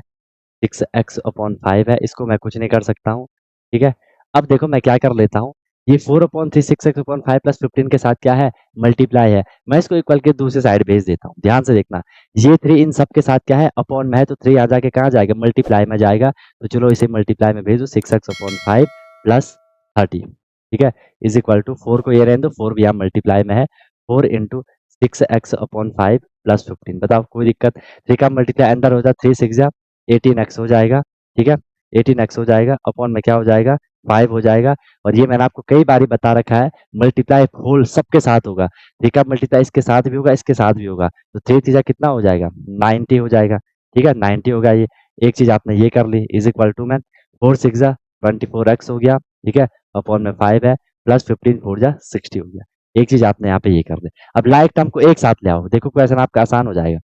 6x अपॉन 5 है, इसको मैं कुछ नहीं कर सकता हूँ, ठीक है। अब देखो मैं क्या कर लेता हूँ, ये 4/3 6x अपॉन 5 प्लस 15 के साथ क्या है मल्टीप्लाई है, मैं इसको इक्वल के दूसरे साइड भेज देता हूँ, ध्यान से देखना, ये 3 इन सब के साथ क्या है अपॉन में है, तो 3 आ जाके कहाँ जाएगा मल्टीप्लाई में जाएगा, तो चलो इसे मल्टीप्लाई में भेजो 6x अपॉन 5 प्लस 30, ठीक है, इज इक्वल टू 4 को ये रहने दो, 4 भी यहाँ मल्टीप्लाई में है, 4 इंटू 6x अपॉन 5 प्लस 15, बताओ कोई दिक्कत, 3 का मल्टीप्लाई अंदर हो जाए 3 6 जा 18x हो जाएगा, ठीक है, 18x हो जाएगा, अपॉन में क्या हो जाएगा 5 हो जाएगा, और ये मैंने आपको कई बारी बता रखा है मल्टीप्लाई होल सबके साथ होगा, 3 का मल्टीप्लाई इसके साथ भी होगा इसके साथ भी होगा, तो 3 तीजा कितना हो जाएगा 90 हो जाएगा, ठीक है 90 होगा, ये एक चीज आपने ये कर ली, इज इक्वल टू में 4 6 जा 24x हो गया, ठीक है, अपॉन में 5 है, प्लस 15 4 जा 60 हो गया, एक चीज आपने यहाँ पे ये कर दी, अब लाइक टर्म को एक साथ ले आओ, देखो क्वेश्चन आपका आसान हो जाएगा,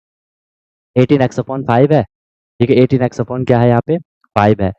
18x अपॉन 5 है, ठीक है, 18x अपॉन क्या है यहाँ पे 5 है,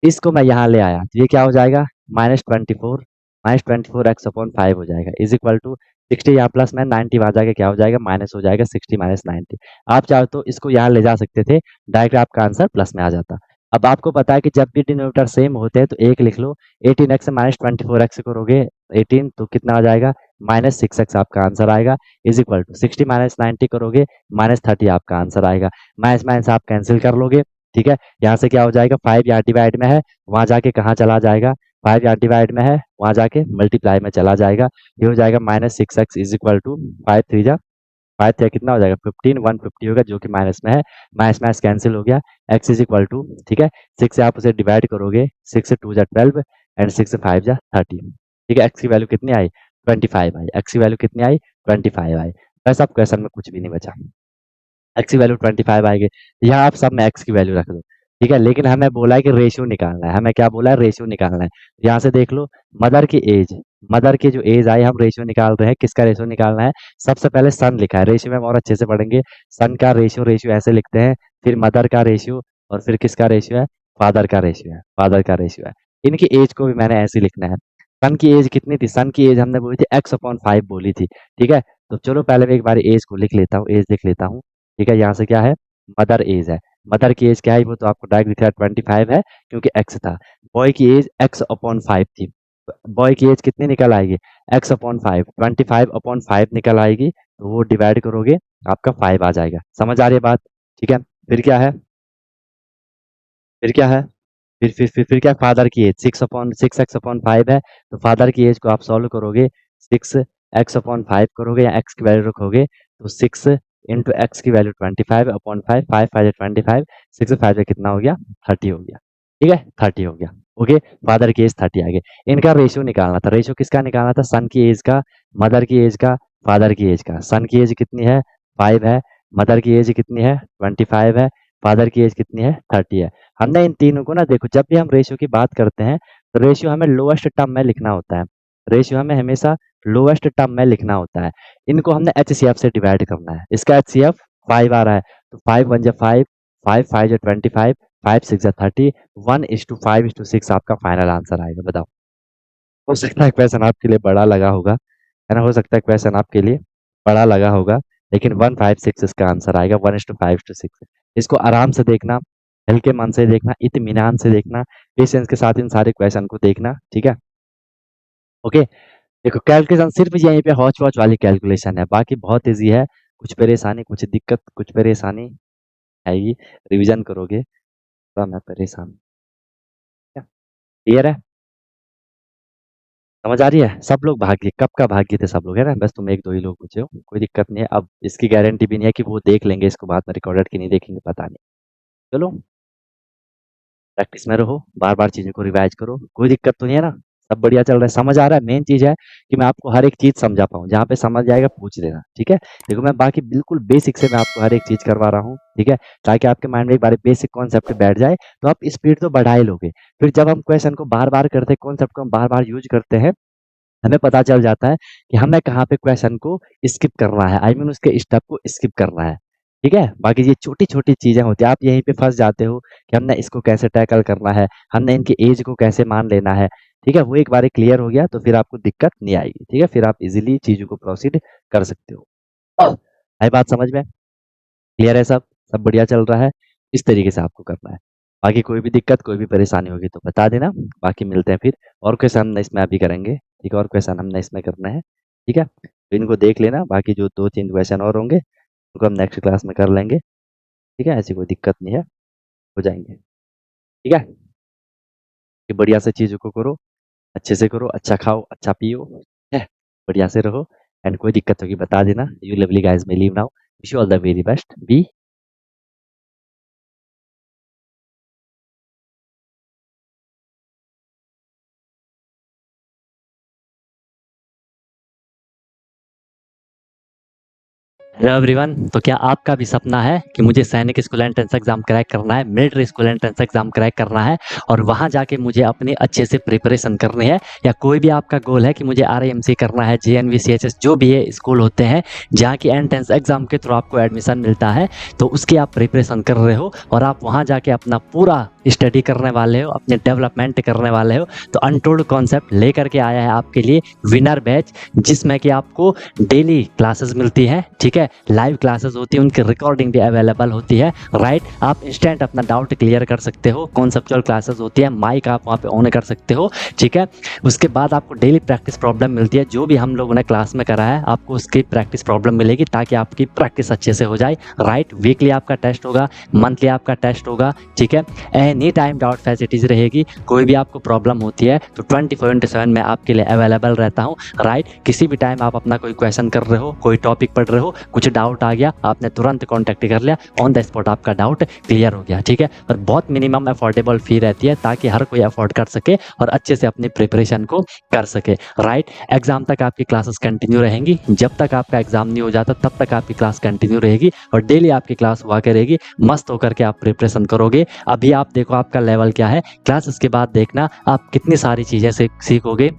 इसको मैं यहाँ ले आया, तो ये क्या हो जाएगा -24 एक्स अपॉन 5 हो जाएगा, इज इक्वल टू 60 यहाँ प्लस में 90 वहां जाके क्या हो जाएगा माइनस हो जाएगा, 60 माइनस 90, आप चाहो तो इसको यहाँ ले जा सकते थे, डायरेक्ट आपका आंसर प्लस में आ जाता। अब आपको पता है कि जब भी डिनोमिनेटर सेम होते हैं तो एक लिख लो, 18x से -24x करोगे 18 तो कितना आ जाएगा -6x आपका आंसर आएगा, इज इक्वल टू 60 माइनस 90 करोगे -30 आपका आंसर आएगा, माइनस माइनस आप कैंसिल कर लोगे, ठीक है, यहाँ से क्या हो जाएगा 5 यहाँ डिवाइड में है, वहां जाके कहाँ चला जाएगा 5 यहाँ डिवाइड में है, वहां जाके मल्टीप्लाई में चला जाएगा, ये हो जाएगा -6x इज इक्वल टू 5 3 जा 5 3 कितना हो जाएगा 15 150 होगा जो कि माइनस में है, माइनस माइनस कैंसिल हो गया, x इज इक्वल टू, ठीक है, 6 से आप उसे डिवाइड करोगे, 6 से 2 जा 12 एंड 6 से 5 जा 30, ठीक है, x की वैल्यू कितनी आई 25 आई, x की वैल्यू कितनी आई 25 आई, बस अब क्वेश्चन में कुछ भी नहीं बचा, एक्स की वैल्यू 25 आएगी, यहाँ आप सब में एक्स की वैल्यू रख दो, ठीक है, लेकिन हमें बोला है कि रेशियो निकालना है, हमें क्या बोला है रेशियो निकालना है, यहाँ से देख लो मदर की एज, मदर की जो एज आई हम रेशियो निकाल रहे हैं, किसका रेशियो निकालना है, सबसे पहले सन लिखा है, रेशियो में हम और अच्छे से पढ़ेंगे, सन का रेशियो रेशियो ऐसे लिखते हैं, फिर मदर का रेशियो, और फिर किसका रेशियो है फादर का रेशियो है, फादर का रेशियो है, इनकी एज को भी मैंने ऐसे लिखना है, सन की एज कितनी थी, सन की एज हमने बोली थी एक्स अपॉन 5 बोली थी, ठीक है, तो चलो पहले मैं एक बार एज को लिख लेता हूँ, एज लिख लेता हूँ, ठीक है, यहाँ से क्या है मदर एज है, मदर की एज क्या है वो तो आपको डायरेक्ट दिख रहा है 25 है क्योंकि एक्स था, बॉय की एज एक्स अपॉन 5 थी, बॉय की एज कितनी निकल आएगी एक्स अपॉन 5, 25 अपॉन 5 निकल आएगी, तो वो डिवाइड करोगे आपका 5 आ जाएगा, समझ आ रही है बात, ठीक है, फिर क्या है, फिर क्या है, फिर क्या फादर की एज 6 एक्स अपॉन 5 है, तो फादर की एज को आप सॉल्व करोगे 6 एक्स अपॉन 5 करोगे या एक्स की वैल्यू रखोगे, तो 6 इंटू एक्स की वैल्यू 25 अपॉन 5, 5 5 25, 6 5 से कितना हो गया 30 हो गया, ठीक है 30 हो गया, ओके, फादर की एज 30 आ गई, इनका रेशियो निकालना था, रेशियो किसका निकालना था सन की एज का, मदर की एज का, फादर की एज का, सन की एज कितनी है 5 है, मदर की एज कितनी है 25 है, फादर की एज कितनी है 30 है, हमने इन तीनों को ना देखो जब भी हम रेशियो की बात करते हैं तो रेशियो हमें लोएस्ट टर्म में लिखना होता है, रेशियो हमें हमेशा लोएस्ट टर्म में लिखना होता है, इनको हमने एचसीएफ से डिवाइड करना है, इसका एचसीएफ 5 आ रहा है, तो 5 1 जा 5, 5 5 जा 25, 5 6 जा 30, 1:5:6 आपका फाइनल आंसर आएगा, बताओ, हो सकता है क्वेश्चन आपके लिए बड़ा लगा होगा, है ना, हो सकता है क्वेश्चन आपके लिए बड़ा लगा होगा, लेकिन 156 इसका आंसर आएगा, 1:5:6, इसको आराम से देखना, हल्के मन से देखना, इत्मीनान से देखना, पेशेंस के साथ इन सारे क्वेश्चन को देखना, ठीक है, ओके, देखो कैलकुलेशन सिर्फ यहीं पे हौच पौच वाली कैलकुलेशन है, बाकी बहुत इजी है, कुछ परेशानी कुछ दिक्कत कुछ परेशानी आएगी, रिवीजन करोगे तो मैं परेशान हूँ, क्लियर है, समझ आ रही है, सब लोग भाग्य कब का भाग्य थे सब लोग, है ना, बस तुम एक दो ही लोग पूछे हो, कोई दिक्कत नहीं है, अब इसकी गारंटी भी नहीं है कि वो देख लेंगे इसको बाद में रिकॉर्डेड की नहीं देखेंगे पता नहीं, चलो प्रैक्टिस में रहो, बार बार चीजों को रिवाइज करो, कोई दिक्कत तो नहीं है ना, सब बढ़िया चल रहा है, समझ आ रहा है, मेन चीज है कि मैं आपको हर एक चीज समझा पाऊँ, जहाँ पे समझ जाएगा पूछ लेना, ठीक है, देखो मैं बाकी बिल्कुल बेसिक से मैं आपको हर एक चीज करवा रहा हूँ, ठीक है, ताकि आपके माइंड में एक बार बेसिक कॉन्सेप्ट बैठ जाए, तो आप स्पीड तो बढ़ा ही लोगे, फिर जब हम क्वेश्चन को बार बार करते हैं, कॉन्सेप्ट को हम बार बार यूज करते हैं, हमें पता चल जाता है कि हमें कहाँ पे क्वेश्चन को स्किप करना है, आई मीन उसके स्टेप को स्किप करना है। ठीक है, बाकी ये छोटी छोटी चीजें होती है, आप यहीं पे फंस जाते हो कि हमने इसको कैसे टैकल करना है, हमने इनकी एज को कैसे मान लेना है। ठीक है, वो एक बार क्लियर हो गया तो फिर आपको दिक्कत नहीं आएगी। ठीक है, फिर आप इजीली चीजों को प्रोसीड कर सकते हो। आई बात समझ में? क्लियर है सब? सब बढ़िया चल रहा है? इस तरीके से आपको करना है। बाकी कोई भी दिक्कत, कोई भी परेशानी होगी तो बता देना। बाकी मिलते हैं फिर, और क्वेश्चन हमने इसमें अभी करेंगे। ठीक है, और क्वेश्चन हमने इसमें करना है। ठीक है, तो इनको देख लेना, बाकी जो 2-3 क्वेश्चन और होंगे उनको हम नेक्स्ट क्लास में कर लेंगे। ठीक है, ऐसी कोई दिक्कत नहीं है, हो जाएंगे। ठीक है, कि बढ़िया से चीज़ों को करो, अच्छे से करो, अच्छा खाओ, अच्छा पियो, ठीक है, बढ़िया से रहो। एंड कोई दिक्कत होगी बता देना। You lovely guys may leave now. Wish you all the very best. Be hello everyone. तो क्या आपका भी सपना है कि मुझे सैनिक स्कूल एंट्रेंस एग्जाम क्रैक करना है, military school entrance exam crack करना है और वहां जाके मुझे अपनी अच्छे से प्रिपरेशन करनी है, या कोई भी आपका गोल है कि मुझे आरआईएमसी करना है, जेएनवी, सीएचएस जो भी है स्कूल होते हैं जहाँ की एंट्रेंस एग्जाम के थ्रू आपको एडमिशन मिलता है, तो उसकी आप प्रिपरेशन कर रहे हो और आप वहाँ जाके अपना पूरा स्टडी करने वाले हो, अपने डेवलपमेंट करने वाले हो, तो अनटोल्ड कॉन्सेप्ट लेकर के आया है आपके लिए विनर बैच, जिसमें कि आपको डेली क्लासेस मिलती है। ठीक है, लाइव क्लासेस होती है, उनकी रिकॉर्डिंग भी अवेलेबल होती है। राइट, आप इंस्टेंट अपना डाउट क्लियर कर सकते हो, कॉन्सेप्चुअल क्लासेस होती है, माइक आप वहाँ पे ऑन कर सकते हो। ठीक है, उसके बाद आपको डेली प्रैक्टिस प्रॉब्लम मिलती है, जो भी हम लोगों ने क्लास में करा है आपको उसकी प्रैक्टिस प्रॉब्लम मिलेगी ताकि आपकी प्रैक्टिस अच्छे से हो जाए। राइट, वीकली आपका टेस्ट होगा, मंथली आपका टेस्ट होगा। ठीक है, एनी टाइम डाउट फैसिलिटीज रहेगी, कोई भी आपको प्रॉब्लम होती है तो 24/7 मैं आपके लिए अवेलेबल रहता हूँ। राइट, किसी भी टाइम आप अपना कोई क्वेश्चन कर रहे हो, कोई टॉपिक पढ़ रहे हो, कुछ डाउट आ गया, आपने तुरंत कॉन्टैक्ट कर लिया, ऑन द स्पॉट आपका डाउट क्लियर हो गया। ठीक है, और बहुत मिनिमम अफोर्डेबल फी रहती है ताकि हर कोई अफोर्ड कर सके और अच्छे से अपनी प्रिपरेशन को कर सके। राइट, एग्जाम तक आपकी क्लासेस कंटिन्यू रहेंगी, जब तक आपका एग्जाम नहीं हो जाता तब तक आपकी क्लास कंटिन्यू रहेगी और डेली आपकी क्लास हुआ करेगी। मस्त होकर के आप प्रिपरेशन करोगे। अभी आप देखो आपका लेवल क्या है, क्लासेस के बाद देखना आप कितनी सारी चीज़ें सीखोगे,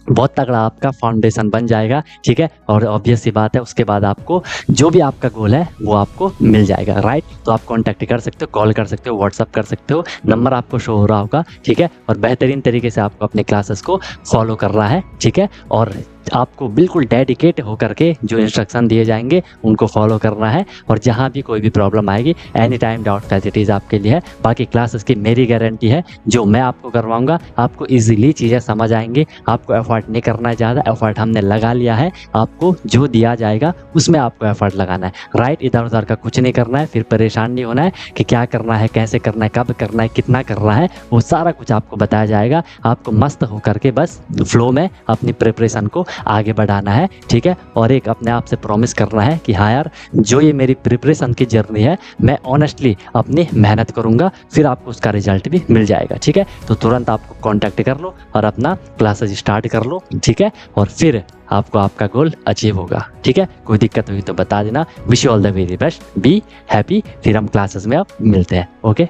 बहुत तगड़ा आपका फाउंडेशन बन जाएगा। ठीक है, और ऑब्वियस सी बात है उसके बाद आपको जो भी आपका गोल है वो आपको मिल जाएगा। राइट, तो आप कांटेक्ट कर सकते हो, कॉल कर सकते हो, व्हाट्सअप कर सकते हो, नंबर आपको शो हो रहा होगा। ठीक है, और बेहतरीन तरीके से आपको अपने क्लासेस को फॉलो करना है। ठीक है, और आपको बिल्कुल डेडिकेट होकर के जो इंस्ट्रक्शन दिए जाएंगे उनको फॉलो करना है, और जहाँ भी कोई भी प्रॉब्लम आएगी एनी टाइम डाउट फैसिलिटीज़ आपके लिए है। बाकी क्लासेस की मेरी गारंटी है, जो मैं आपको करवाऊंगा आपको इजीली चीज़ें समझ आएंगी, आपको एफर्ट नहीं करना है ज़्यादा, एफर्ट हमने लगा लिया है, आपको जो दिया जाएगा उसमें आपको एफर्ट लगाना है। राइट, इधर उधर का कुछ नहीं करना है, फिर परेशान नहीं होना है कि क्या करना है, कैसे करना है, कब करना है, कितना करना है, वो सारा कुछ आपको बताया जाएगा। आपको मस्त होकर के बस फ्लो में अपनी प्रिपरेशन को आगे बढ़ाना है। ठीक है, और एक अपने आप से प्रॉमिस करना है कि हाँ यार, जो ये मेरी प्रिपरेशन की जर्नी है मैं ऑनेस्टली अपनी मेहनत करूंगा, फिर आपको उसका रिजल्ट भी मिल जाएगा। ठीक है, तो तुरंत आपको कांटेक्ट कर लो और अपना क्लासेस स्टार्ट कर लो। ठीक है, और फिर आपको आपका गोल अचीव होगा। ठीक है, कोई दिक्कत हुई तो बता देना। Wish you all the very best, be happy. फिर हम क्लासेस में अब मिलते हैं। ओके।